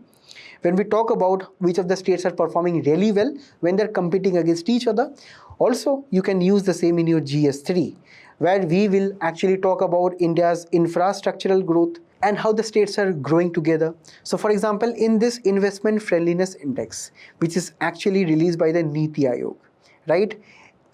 When we talk about which of the states are performing really well when they're competing against each other. Also, you can use the same in your GS3, where we will actually talk about India's infrastructural growth and how the states are growing together. So for example, in this investment friendliness index, which is actually released by the Niti Aayog, right?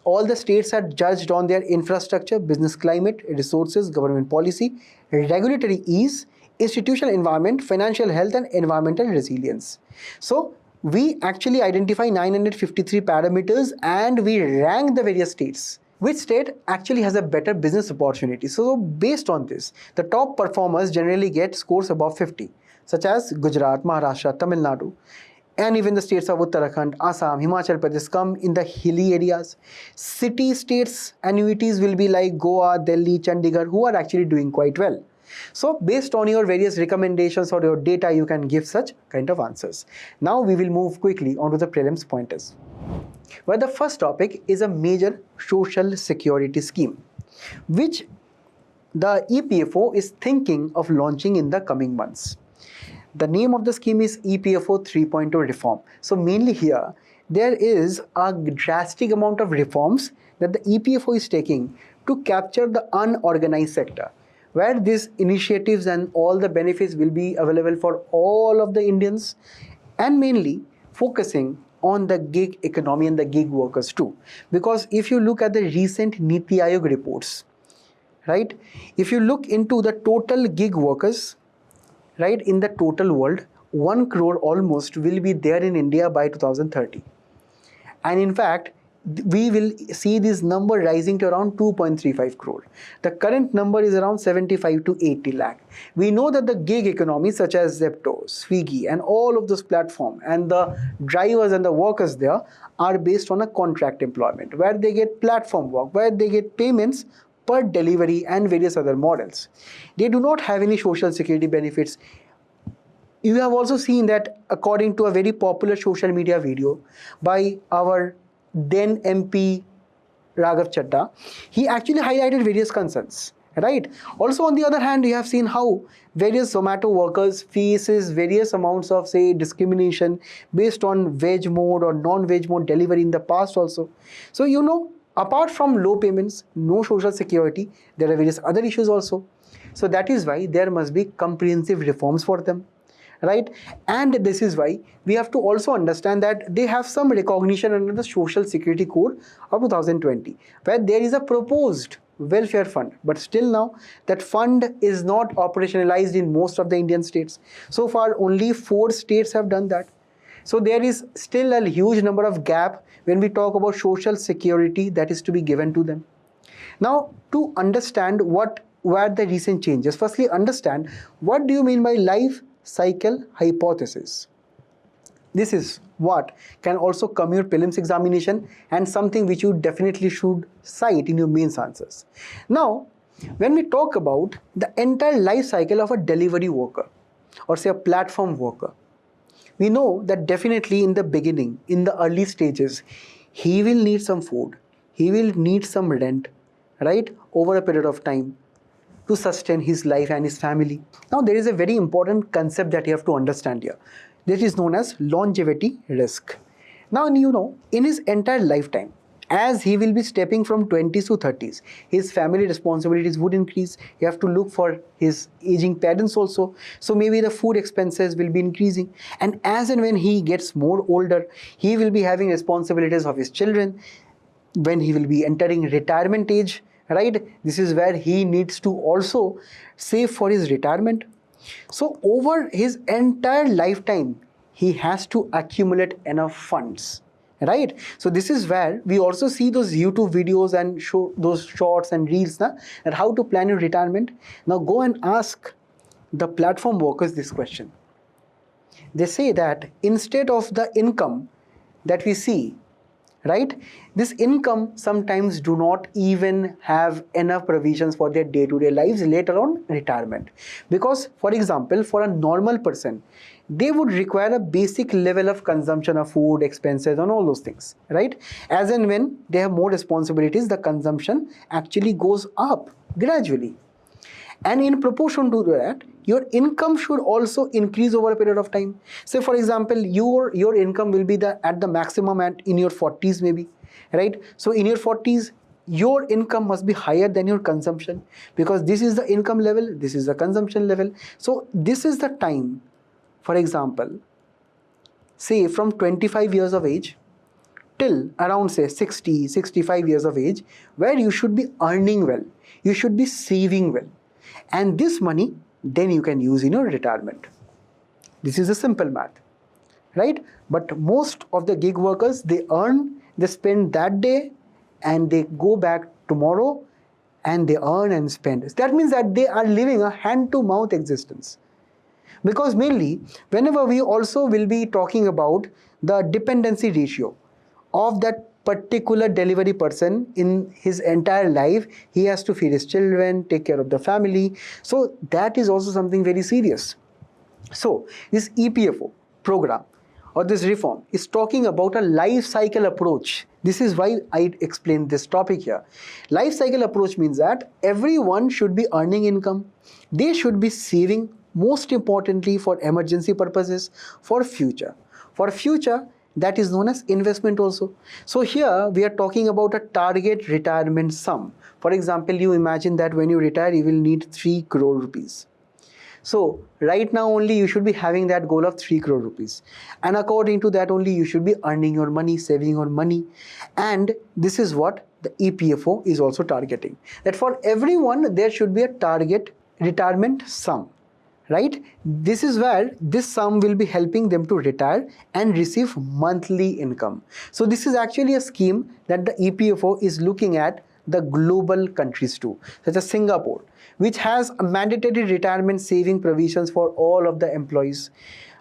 All the states are judged on their infrastructure, business climate, resources, government policy, regulatory ease, institutional environment, financial health and environmental resilience. So we actually identify 953 parameters and we rank the various states. Which state actually has a better business opportunity? So based on this, the top performers generally get scores above 50, such as Gujarat, Maharashtra, Tamil Nadu, and even the states of Uttarakhand, Assam, Himachal Pradesh come in the hilly areas. City states annuities will be like Goa, Delhi, Chandigarh, who are actually doing quite well. So based on your various recommendations or your data, you can give such kind of answers. Now we will move quickly onto the prelims pointers, where the first topic is a major social security scheme, which the EPFO is thinking of launching in the coming months. The name of the scheme is EPFO 3.0 reform. So mainly here, there is a drastic amount of reforms that the EPFO is taking to capture the unorganized sector, where these initiatives and all the benefits will be available for all of the Indians, and mainly focusing on the gig economy and the gig workers too. Because if you look at the recent Niti Aayog reports, right, if you look into the total gig workers, right, in the total world, 1 crore almost will be there in India by 2030. And in fact, we will see this number rising to around 2.35 crore. The current number is around 75 to 80 lakh. We know that the gig economy such as Zepto, Swiggy and all of those platforms and the drivers and the workers there are based on a contract employment where they get platform work, where they get payments per delivery and various other models. They do not have any social security benefits. You have also seen that according to a very popular social media video by our then MP Raghav Chadda, he actually highlighted various concerns, right? Also, on the other hand, you have seen how various Zomato workers faces various amounts of, say, discrimination based on veg mode or non-veg mode delivery in the past also. So, you know, apart from low payments, no social security, there are various other issues also. So that is why there must be comprehensive reforms for them, right? And this is why we have to also understand that they have some recognition under the Social Security Code of 2020, where there is a proposed welfare fund, but still now that fund is not operationalized in most of the Indian states. So far only 4 states have done that. So there is still a huge number of gap when we talk about social security that is to be given to them. Now, to understand what were the recent changes, firstly understand what do you mean by life cycle hypothesis. This is what can also come your prelims examination and something which you definitely should cite in your mains answers. Now, when we talk about the entire life cycle of a delivery worker or say a platform worker, we know that definitely in the beginning, in the early stages, he will need some food, he will need some rent, right, over a period of time to sustain his life and his family. Now, there is a very important concept that you have to understand here. This is known as longevity risk. Now, you know, in his entire lifetime, as he will be stepping from 20s to 30s, his family responsibilities would increase. You have to look for his aging parents also. So maybe the food expenses will be increasing. And as and when he gets more older, he will be having responsibilities of his children. When he will be entering retirement age, right? This is where he needs to also save for his retirement. So over his entire lifetime, he has to accumulate enough funds, right? So this is where we also see those YouTube videos and show those shorts and reels that how to plan your retirement. Now go and ask the platform workers this question. They say that instead of the income that we see, right, this income sometimes do not even have enough provisions for their day-to-day lives later on retirement. Because, for example, for a normal person, they would require a basic level of consumption of food, expenses and all those things, right? As and when they have more responsibilities, the consumption actually goes up gradually. And in proportion to that, your income should also increase over a period of time. Say, for example, your income will be at the maximum in your 40s maybe, right? So in your 40s, your income must be higher than your consumption because this is the income level, this is the consumption level. So this is the time, for example, say from 25 years of age till around say 60, 65 years of age, where you should be earning well, you should be saving well. And this money, then you can use in your retirement. This is a simple math, right? But most of the gig workers, they earn, they spend that day and they go back tomorrow and they earn and spend. That means that they are living a hand-to-mouth existence. Because mainly, whenever we also will be talking about the dependency ratio of that particular delivery person in his entire life, he has to feed his children, take care of the family. So that is also something very serious. So this EPFO program or this reform is talking about a life cycle approach. This is why I explained this topic here. Life cycle approach means that everyone should be earning income. They should be saving, most importantly for emergency purposes, for future. For future, that is known as investment also. So here we are talking about a target retirement sum. For example, you imagine that when you retire, you will need 3 crore rupees. So right now only you should be having that goal of 3 crore rupees. And according to that only you should be earning your money, saving your money. And this is what the EPFO is also targeting. That for everyone there should be a target retirement sum. right? This is where this sum will be helping them to retire and receive monthly income. So this is actually a scheme that the EPFO is looking at the global countries too, such as Singapore, which has a mandatory retirement saving provisions for all of the employees.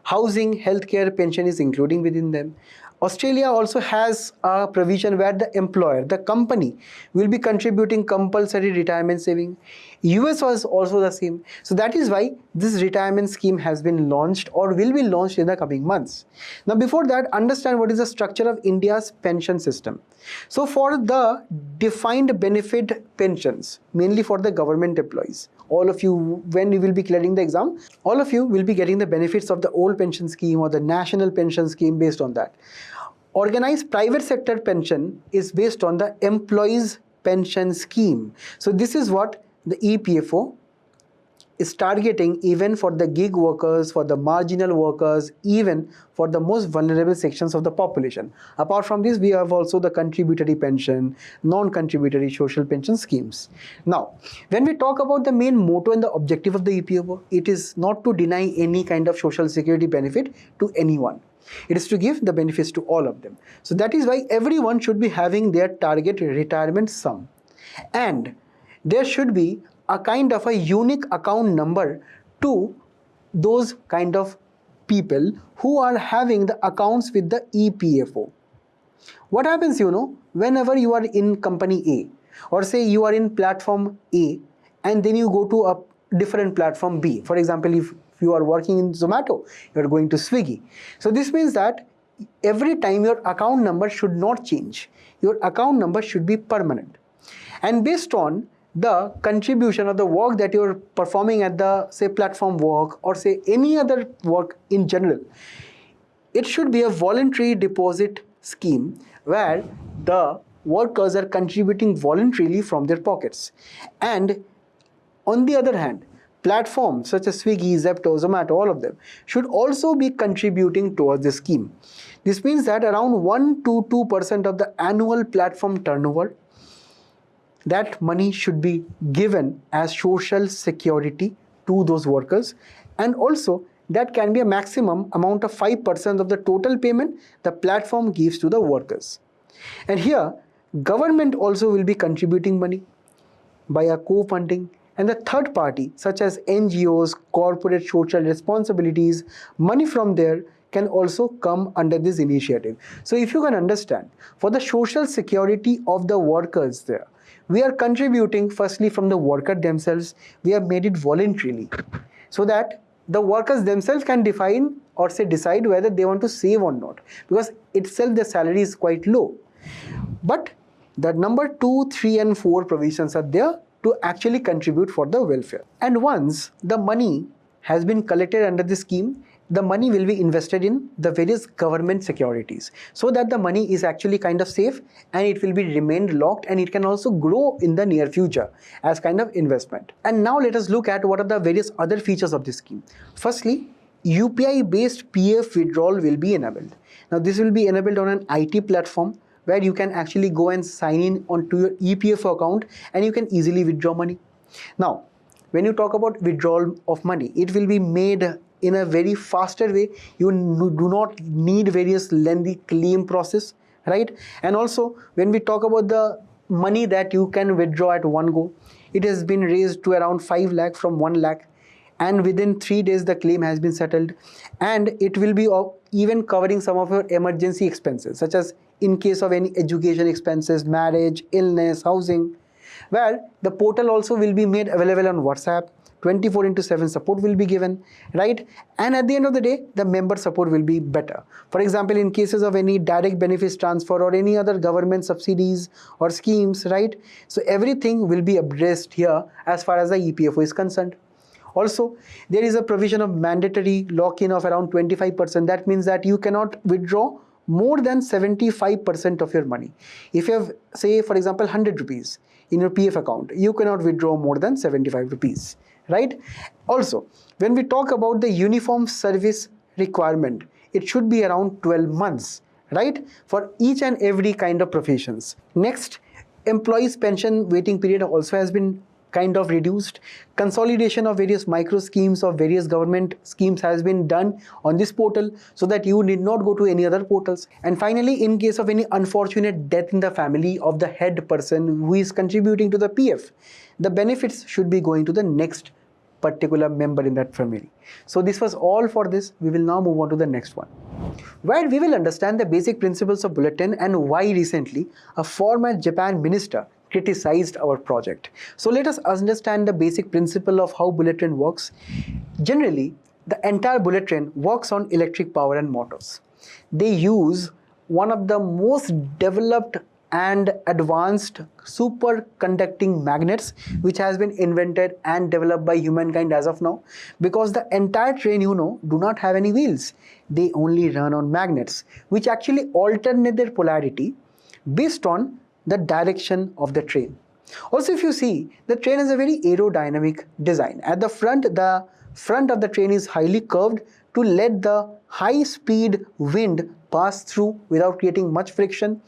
Housing, healthcare, pension is including within them. Australia also has a provision where the employer, the company, will be contributing compulsory retirement saving. US was also the same. So that is why this retirement scheme has been launched or will be launched in the coming months. Now before that, understand what is the structure of India's pension system. So for the defined benefit pensions, mainly for the government employees, all of you, when you will be clearing the exam, all of you will be getting the benefits of the old pension scheme or the national pension scheme based on that. Organized private sector pension is based on the employees pension scheme. So this is what the EPFO is targeting even for the gig workers, for the marginal workers, even for the most vulnerable sections of the population. Apart from this, we have also the contributory pension, non-contributory social pension schemes. Now, when we talk about the main motto and the objective of the EPFO, it is not to deny any kind of social security benefit to anyone. It is to give the benefits to all of them. So that is why everyone should be having their target retirement sum. And there should be a kind of a unique account number to those kind of people who are having the accounts with the EPFO. What happens, whenever you are in company A, or say you are in platform A, and then you go to a different platform B. For example, if you are working in Zomato, you are going to Swiggy. So this means that every time your account number should not change. Your account number should be permanent. And based on the contribution of the work that you're performing at the, say, platform work or say any other work in general, it should be a voluntary deposit scheme where the workers are contributing voluntarily from their pockets. And on the other hand, platforms such as Swiggy, Zepto, Zomato, all of them should also be contributing towards the scheme. This means that around 1 to 2% of the annual platform turnover, that money should be given as social security to those workers, and also that can be a maximum amount of 5% of the total payment the platform gives to the workers. And here, government also will be contributing money by a co-funding, and the third party such as NGOs, corporate social responsibilities, money from there can also come under this initiative. So if you can understand, for the social security of the workers there, we are contributing firstly from the worker themselves. We have made it voluntarily so that the workers themselves can define or say decide whether they want to save or not, because itself the salary is quite low. But the number 2, 3 and 4 provisions are there to actually contribute for the welfare. And once the money has been collected under the scheme, the money will be invested in the various government securities so that the money is actually kind of safe and it will be remained locked, and it can also grow in the near future as kind of investment. And now let us look at what are the various other features of this scheme. Firstly, UPI based PF withdrawal will be enabled. Now this will be enabled on an IT platform where you can actually go and sign in onto your EPFO account and you can easily withdraw money. Now, when you talk about withdrawal of money, it will be made in a very faster way. You do not need various lengthy claim process, right? And also, when we talk about the money that you can withdraw at one go, it has been raised to around 5 lakh from 1 lakh. And within 3 days, the claim has been settled. And it will be even covering some of your emergency expenses, such as in case of any education expenses, marriage, illness, housing, where the portal also will be made available on WhatsApp. 24/7 support will be given, right? And at the end of the day, the member support will be better. For example, in cases of any direct benefits transfer or any other government subsidies or schemes, right? So everything will be addressed here as far as the EPFO is concerned. Also, there is a provision of mandatory lock-in of around 25%. That means that you cannot withdraw more than 75% of your money. If you have, say, for example, 100 rupees in your PF account, you cannot withdraw more than 75 rupees, right? Also, when we talk about the uniform service requirement, it should be around 12 months, right? For each and every kind of professions. Next, employees' pension waiting period also has been kind of reduced. Consolidation of various micro schemes of various government schemes has been done on this portal so that you need not go to any other portals. And finally, in case of any unfortunate death in the family of the head person who is contributing to the PF, the benefits should be going to the next particular member in that family. So this was all for this. We will now move on to the next one, where we will understand the basic principles of bulletin and why recently a former Japan minister criticized our project. So let us understand the basic principle of how bulletin works. Generally, the entire bulletin works on electric power and motors. They use one of the most developed and advanced superconducting magnets which has been invented and developed by humankind as of now, because the entire train do not have any wheels. They only run on magnets which actually alternate their polarity based on the direction of the train. Also, if you see, the train has a very aerodynamic design. At the front of the train is highly curved to let the high speed wind pass through without creating much friction.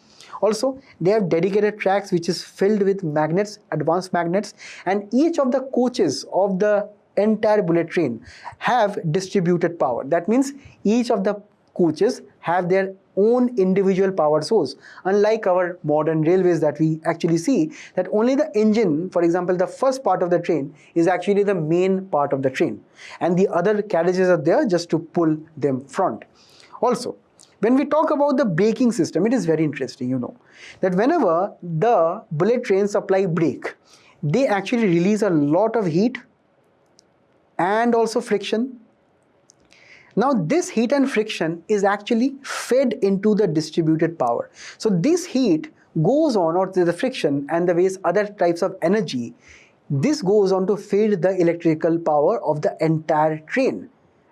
Also, they have dedicated tracks which is filled with magnets, advanced magnets, and each of the coaches of the entire bullet train have distributed power. That means each of the coaches have their own individual power source, unlike our modern railways that we actually see that only the engine, for example the first part of the train, is actually the main part of the train and the other carriages are there just to pull them front. Also, when we talk about the braking system, it is very interesting, that whenever the bullet trains supply brake, they actually release a lot of heat and also friction. Now this heat and friction is actually fed into the distributed power. So this heat goes on, or the friction and the various other types of energy, this goes on to feed the electrical power of the entire train.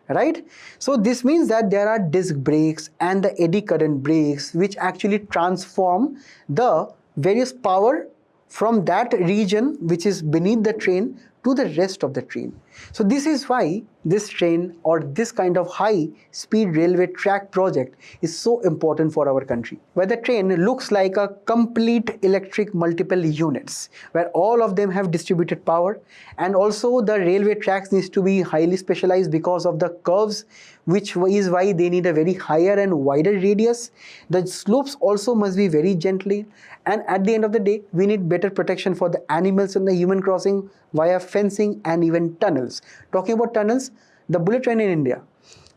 Right? So this means that there are disc brakes and the eddy current brakes which actually transform the various power from that region which is beneath the train to the rest of the train. So this is why this train or this kind of high speed railway track project is so important for our country, where the train looks like a complete electric multiple units where all of them have distributed power, and also the railway tracks needs to be highly specialized because of the curves, which is why they need a very higher and wider radius. The slopes also must be very gently, and at the end of the day we need better protection for the animals and the human crossing via fencing and even tunnels. Talking about tunnels, the bullet train in India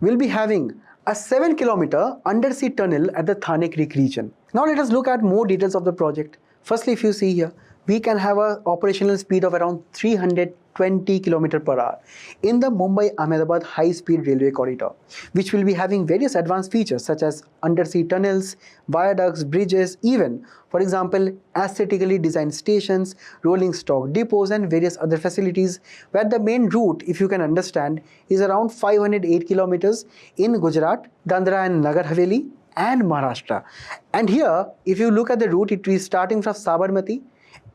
will be having a 7-kilometer undersea tunnel at the Thane Creek region. Now let us look at more details of the project. Firstly, if you see here, we can have an operational speed of around 320 km per hour in the Mumbai-Ahmedabad high-speed railway corridor, which will be having various advanced features such as undersea tunnels, viaducts, bridges, even, for example, aesthetically designed stations, rolling stock depots and various other facilities, where the main route, if you can understand, is around 508 kilometers in Gujarat, Dandra and Nagar Haveli and Maharashtra. And here, if you look at the route, it is starting from Sabarmati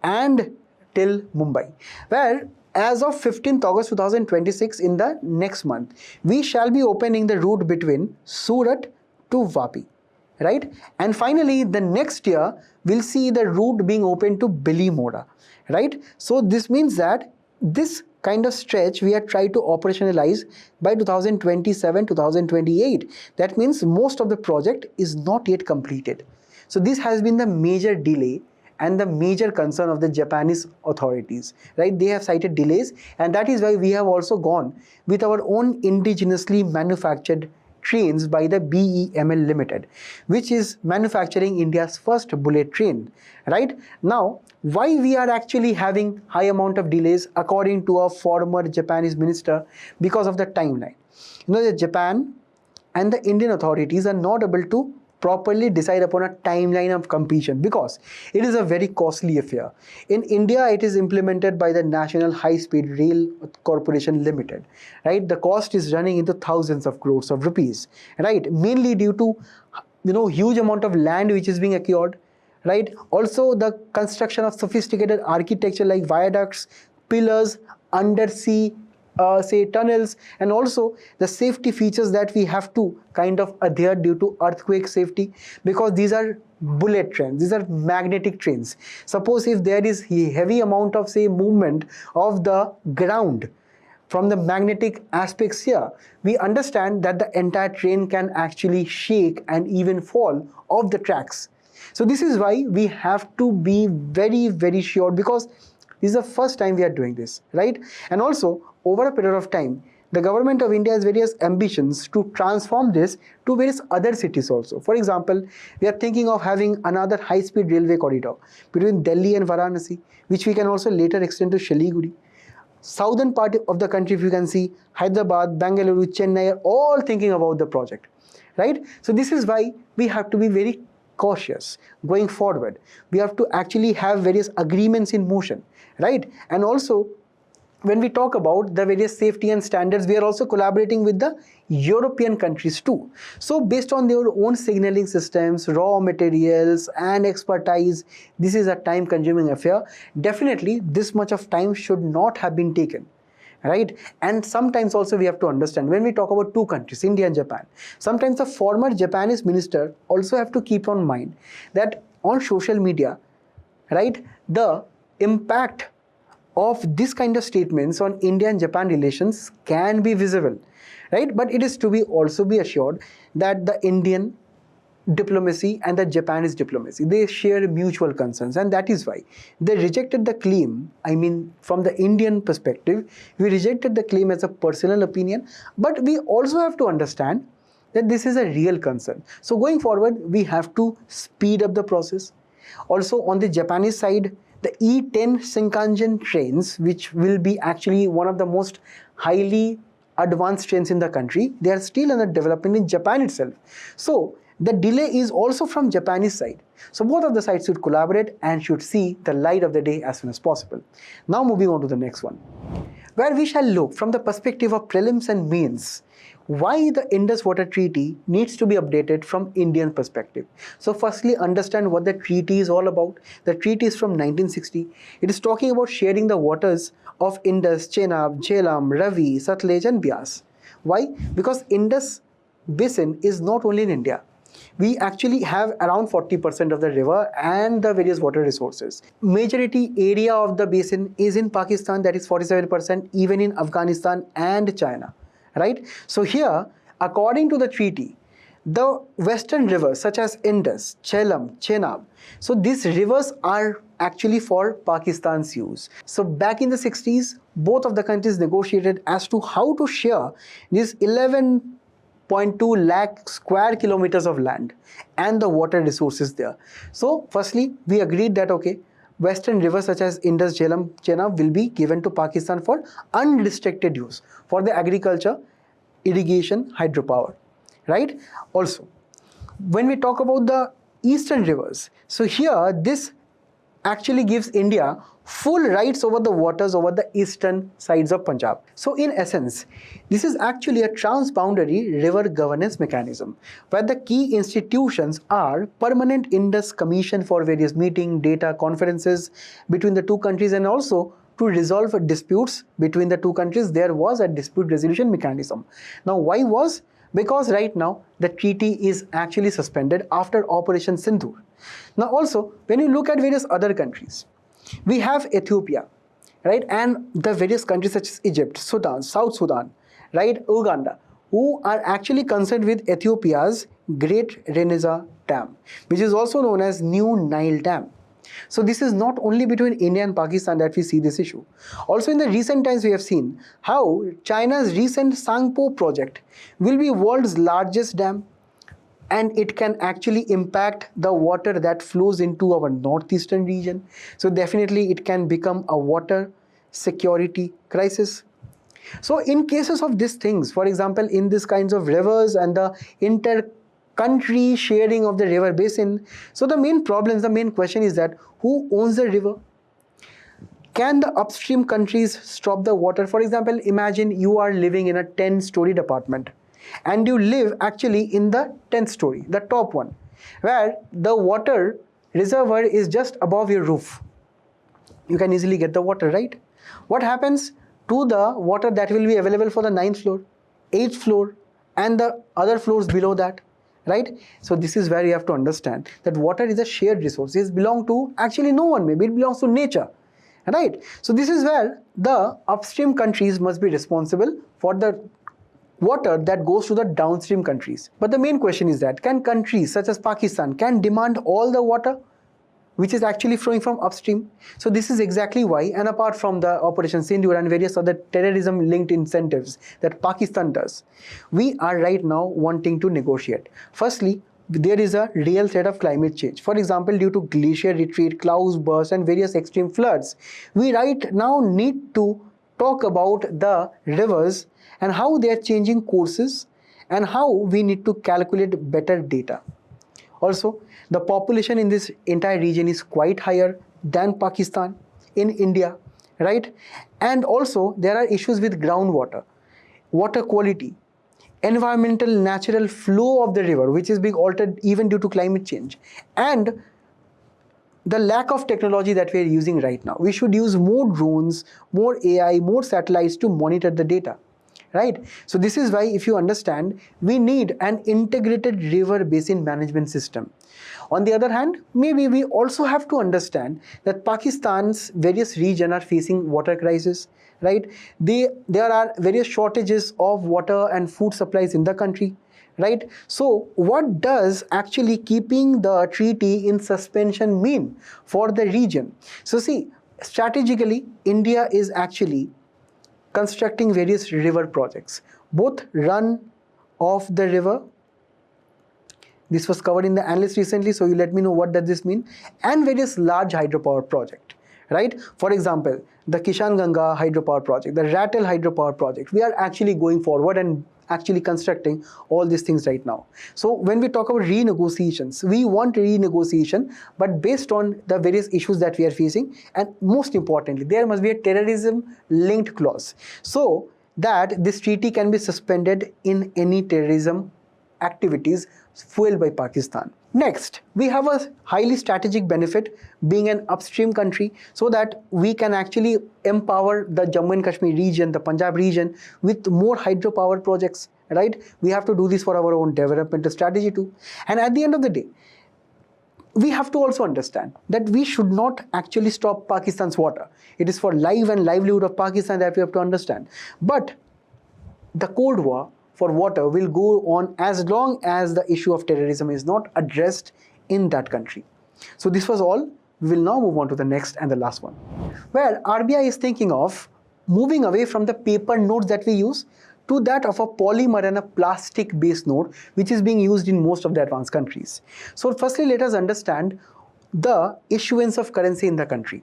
and till Mumbai, where as of 15th August 2026, in the next month, we shall be opening the route between Surat to Vapi, right? And finally, the next year, we'll see the route being opened to Bilimora, right? So this means that this kind of stretch we are trying to operationalize by 2027-2028. That means most of the project is not yet completed. So this has been the major delay and the major concern of the Japanese authorities, right? They have cited delays, and that is why we have also gone with our own indigenously manufactured trains by the BEML Limited, which is manufacturing India's first bullet train, right? Now, why we are actually having high amount of delays according to a former Japanese minister? Because of the timeline. The Japan and the Indian authorities are not able to properly decide upon a timeline of completion because it is a very costly affair. In India, it is implemented by the National High Speed Rail Corporation Limited, right? The cost is running into thousands of crores of rupees, right? Mainly due to huge amount of land which is being acquired, right? Also the construction of sophisticated architecture like viaducts, pillars, undersea say tunnels, and also the safety features that we have to kind of adhere due to earthquake safety, because these are bullet trains, these are magnetic trains. Suppose if there is a heavy amount of say movement of the ground from the magnetic aspects here, we understand that the entire train can actually shake and even fall off the tracks. So this is why we have to be very, very sure, because this is the first time we are doing this, right? And also, over a period of time, the government of India has various ambitions to transform this to various other cities also. For example, we are thinking of having another high-speed railway corridor between Delhi and Varanasi, which we can also later extend to Siliguri. Southern part of the country, if you can see, Hyderabad, Bengaluru, Chennai are all thinking about the project, right? So this is why we have to be very cautious going forward. We have to actually have various agreements in motion, right? And also, when we talk about the various safety and standards, we are also collaborating with the European countries too. So based on their own signaling systems, raw materials and expertise, this is a time-consuming affair. Definitely, this much of time should not have been taken, right? And sometimes also we have to understand, when we talk about two countries, India and Japan, sometimes the former Japanese minister also have to keep on mind that on social media, right, the impact of this kind of statements on India and Japan relations can be visible, right? But it is to be also be assured that the Indian diplomacy and the Japanese diplomacy, they share mutual concerns, and that is why they rejected the claim. I mean, from the Indian perspective, we rejected the claim as a personal opinion, but we also have to understand that this is a real concern. So going forward, we have to speed up the process. Also on the Japanese side, the E10 Shinkansen trains, which will be actually one of the most highly advanced trains in the country, they are still under development in Japan itself. So the delay is also from Japanese side. So both of the sides should collaborate and should see the light of the day as soon as possible. Now moving on to the next one, where we shall look from the perspective of prelims and mains why the Indus Water Treaty needs to be updated from Indian perspective. So firstly, understand what the treaty is all about. The treaty is from 1960. It is talking about sharing the waters of Indus, Chenab, Jhelum, Ravi, Satluj and Bias. Why? Because Indus basin is not only in India. We actually have around 40% of the river and the various water resources. Majority area of the basin is in Pakistan, that is 47%, even in Afghanistan and China, right? So here, according to the treaty, the western rivers such as Indus, Jhelum, Chenab, so these rivers are actually for Pakistan's use. So back in the 60s, both of the countries negotiated as to how to share these 11.2 lakh square kilometers of land and the water resources there. So firstly, we agreed that okay, western rivers such as Indus, Jhelum, Chenab will be given to Pakistan for unrestricted use for the agriculture, irrigation, hydropower, right? Also, when we talk about the eastern rivers, so here this actually gives India full rights over the waters over the eastern sides of Punjab. So in essence, this is actually a transboundary river governance mechanism where the key institutions are Permanent Indus Commission for various meeting, data, conferences between the two countries, and also to resolve disputes between the two countries, there was a dispute resolution mechanism. Now why was? Because right now the treaty is actually suspended after Operation Sindhu. Now also, when you look at various other countries, we have Ethiopia, right, and the various countries such as Egypt, Sudan, South Sudan, right, Uganda, who are actually concerned with Ethiopia's Great Renaissance Dam, which is also known as New Nile Dam. So this is not only between India and Pakistan that we see this issue. Also in the recent times we have seen how China's recent Sangpo project will be world's largest dam, and it can actually impact the water that flows into our northeastern region. So definitely it can become a water security crisis. So in cases of these things, for example, in these kinds of rivers and the inter-country sharing of the river basin, so the main question is that who owns the river? Can the upstream countries stop the water? For example, imagine you are living in a 10-story apartment and you live actually in the 10th story, the top one, where the water reservoir is just above your roof. You can easily get the water, right? What happens to the water that will be available for the 9th floor, 8th floor, and the other floors below that, right? So this is where you have to understand that water is a shared resource. It belongs to actually no one, maybe it belongs to nature, right? So this is where the upstream countries must be responsible for the water that goes to the downstream countries. But the main question is that can countries such as Pakistan can demand all the water which is actually flowing from upstream? So this is exactly why, and apart from the Operation Sindoor and various other terrorism linked incentives that Pakistan does, we are right now wanting to negotiate. Firstly, there is a real threat of climate change. For example, due to glacier retreat, clouds burst and various extreme floods, we right now need to talk about the rivers and how they are changing courses and how we need to calculate better data. Also, the population in this entire region is quite higher than Pakistan in India, right? And also, there are issues with groundwater, water quality, environmental natural flow of the river, which is being altered even due to climate change, and the lack of technology that we are using right now. We should use more drones, more AI, more satellites to monitor the data, right? So this is why, if you understand, we need an integrated river basin management system. On the other hand, maybe we also have to understand that Pakistan's various regions are facing water crisis, right? There are various shortages of water and food supplies in the country, right? So what does actually keeping the treaty in suspension mean for the region? So see, strategically, India is actually constructing various river projects, both run of the river. This was covered in the Analyst recently, so you let me know what does this mean, and various large hydropower project, right? For example, the Kishan Ganga hydropower project, the Rattle hydropower project. We are actually going forward and actually constructing all these things right now. So when we talk about renegotiations, we want renegotiation, but based on the various issues that we are facing, and most importantly, there must be a terrorism linked clause so that this treaty can be suspended in any terrorism activities fueled by Pakistan. Next, we have a highly strategic benefit being an upstream country, so that we can actually empower the Jammu and Kashmir region, the Punjab region with more hydropower projects, right? We have to do this for our own developmental strategy too. And at the end of the day, we have to also understand that we should not actually stop Pakistan's water. It is for life and livelihood of Pakistan that we have to understand. But the Cold War for water will go on as long as the issue of terrorism is not addressed in that country. So this was all. We will now move on to the next and the last one, where RBI is thinking of moving away from the paper notes that we use to that of a polymer and a plastic based note, which is being used in most of the advanced countries. So firstly, let us understand the issuance of currency in the country.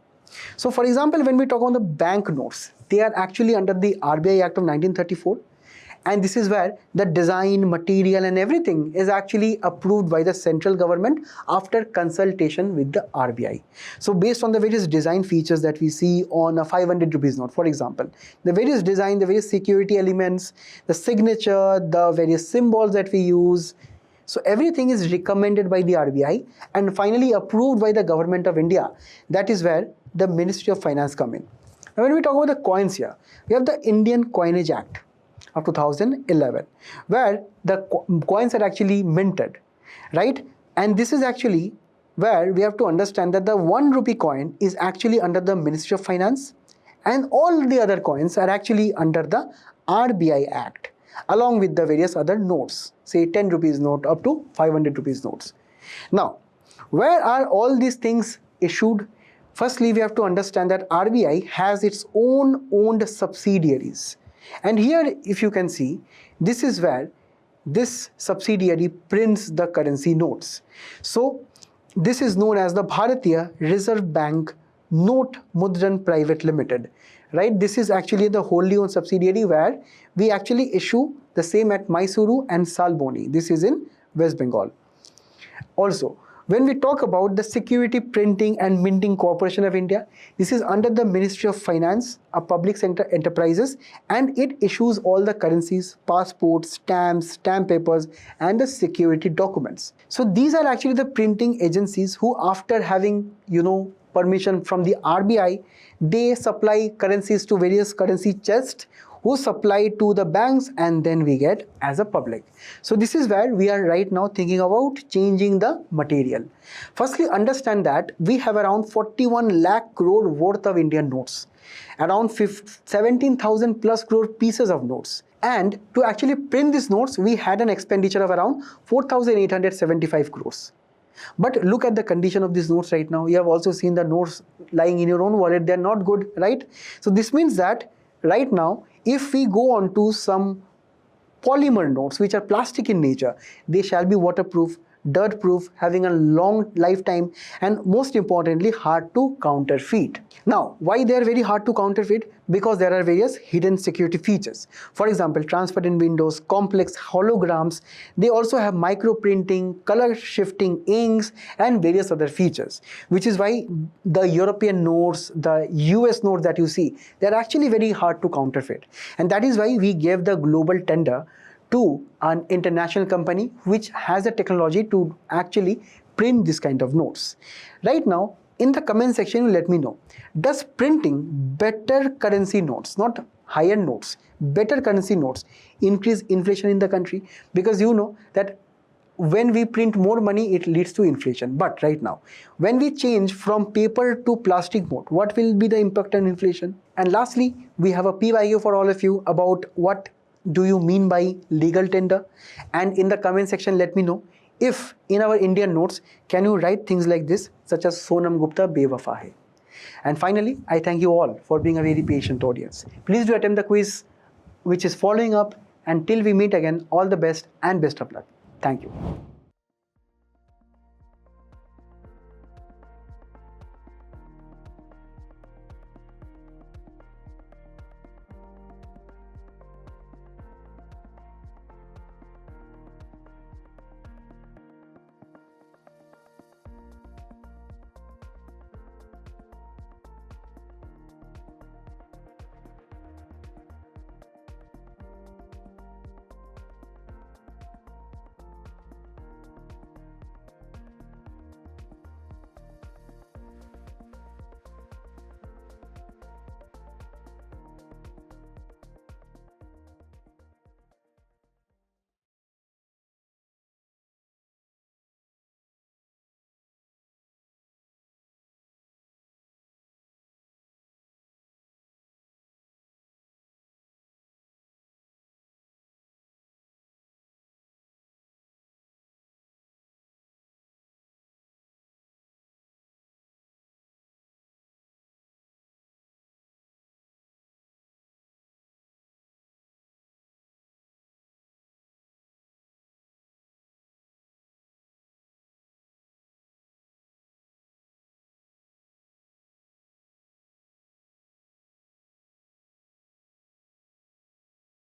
So for example, when we talk on the bank notes, they are actually under the RBI Act of 1934. And this is where the design, material and everything is actually approved by the central government after consultation with the RBI. So based on the various design features that we see on a 500 rupees note, for example, the various design, the various security elements, the signature, the various symbols that we use, so everything is recommended by the RBI and finally approved by the government of India. That is where the Ministry of Finance come in. Now when we talk about the coins here, we have the Indian Coinage Act of 2011, where the coins are actually minted, right? And this is actually where we have to understand that the 1 rupee coin is actually under the Ministry of Finance and all the other coins are actually under the RBI Act, along with the various other notes, say 10 rupees note up to 500 rupees notes. Now, where are all these things issued? Firstly, we have to understand that RBI has its own owned subsidiaries. And here, if you can see, this is where this subsidiary prints the currency notes. So this is known as the Bharatiya Reserve Bank Note Mudran Private Limited, right? This is actually the wholly owned subsidiary where we actually issue the same at Mysuru and Salboni. This is in West Bengal. Also, when we talk about the Security Printing and Minting Corporation of India, this is under the Ministry of Finance, a public sector enterprises, and it issues all the currencies, passports, stamps, stamp papers, and the security documents. So these are actually the printing agencies who, after having, permission from the RBI, they supply currencies to various currency chests who supply to the banks, and then we get as a public. So this is where we are right now thinking about changing the material. Firstly, understand that we have around 41 lakh crore worth of Indian notes, around 17,000 plus crore pieces of notes. And to actually print these notes, we had an expenditure of around 4,875 crores. But look at the condition of these notes right now. You have also seen the notes lying in your own wallet. They're not good, right? So this means that right now, if we go on to some polymer notes, which are plastic in nature, they shall be waterproof, dirt proof, having a long lifetime, and most importantly, hard to counterfeit. Now, why they are very hard to counterfeit? Because there are various hidden security features. For example, transparent windows, complex holograms. They also have micro printing, color shifting inks, and various other features, which is why the European notes, the US notes that you see, they're actually very hard to counterfeit. And that is why we gave the global tender to an international company which has the technology to actually print this kind of notes. Right now, in the comment section, let me know, does printing better currency notes, not higher notes, better currency notes, increase inflation in the country? Because you know that when we print more money, it leads to inflation. But right now, when we change from paper to plastic mode, what will be the impact on inflation? And lastly, we have a PYQ for all of you about what do you mean by legal tender? And in the comment section, let me know if in our Indian notes, can you write things like this, such as Sonam Gupta bewafa hai. And finally, I thank you all for being a very patient audience. Please do attempt the quiz which is following up, and till we meet again, all the best and best of luck. Thank you.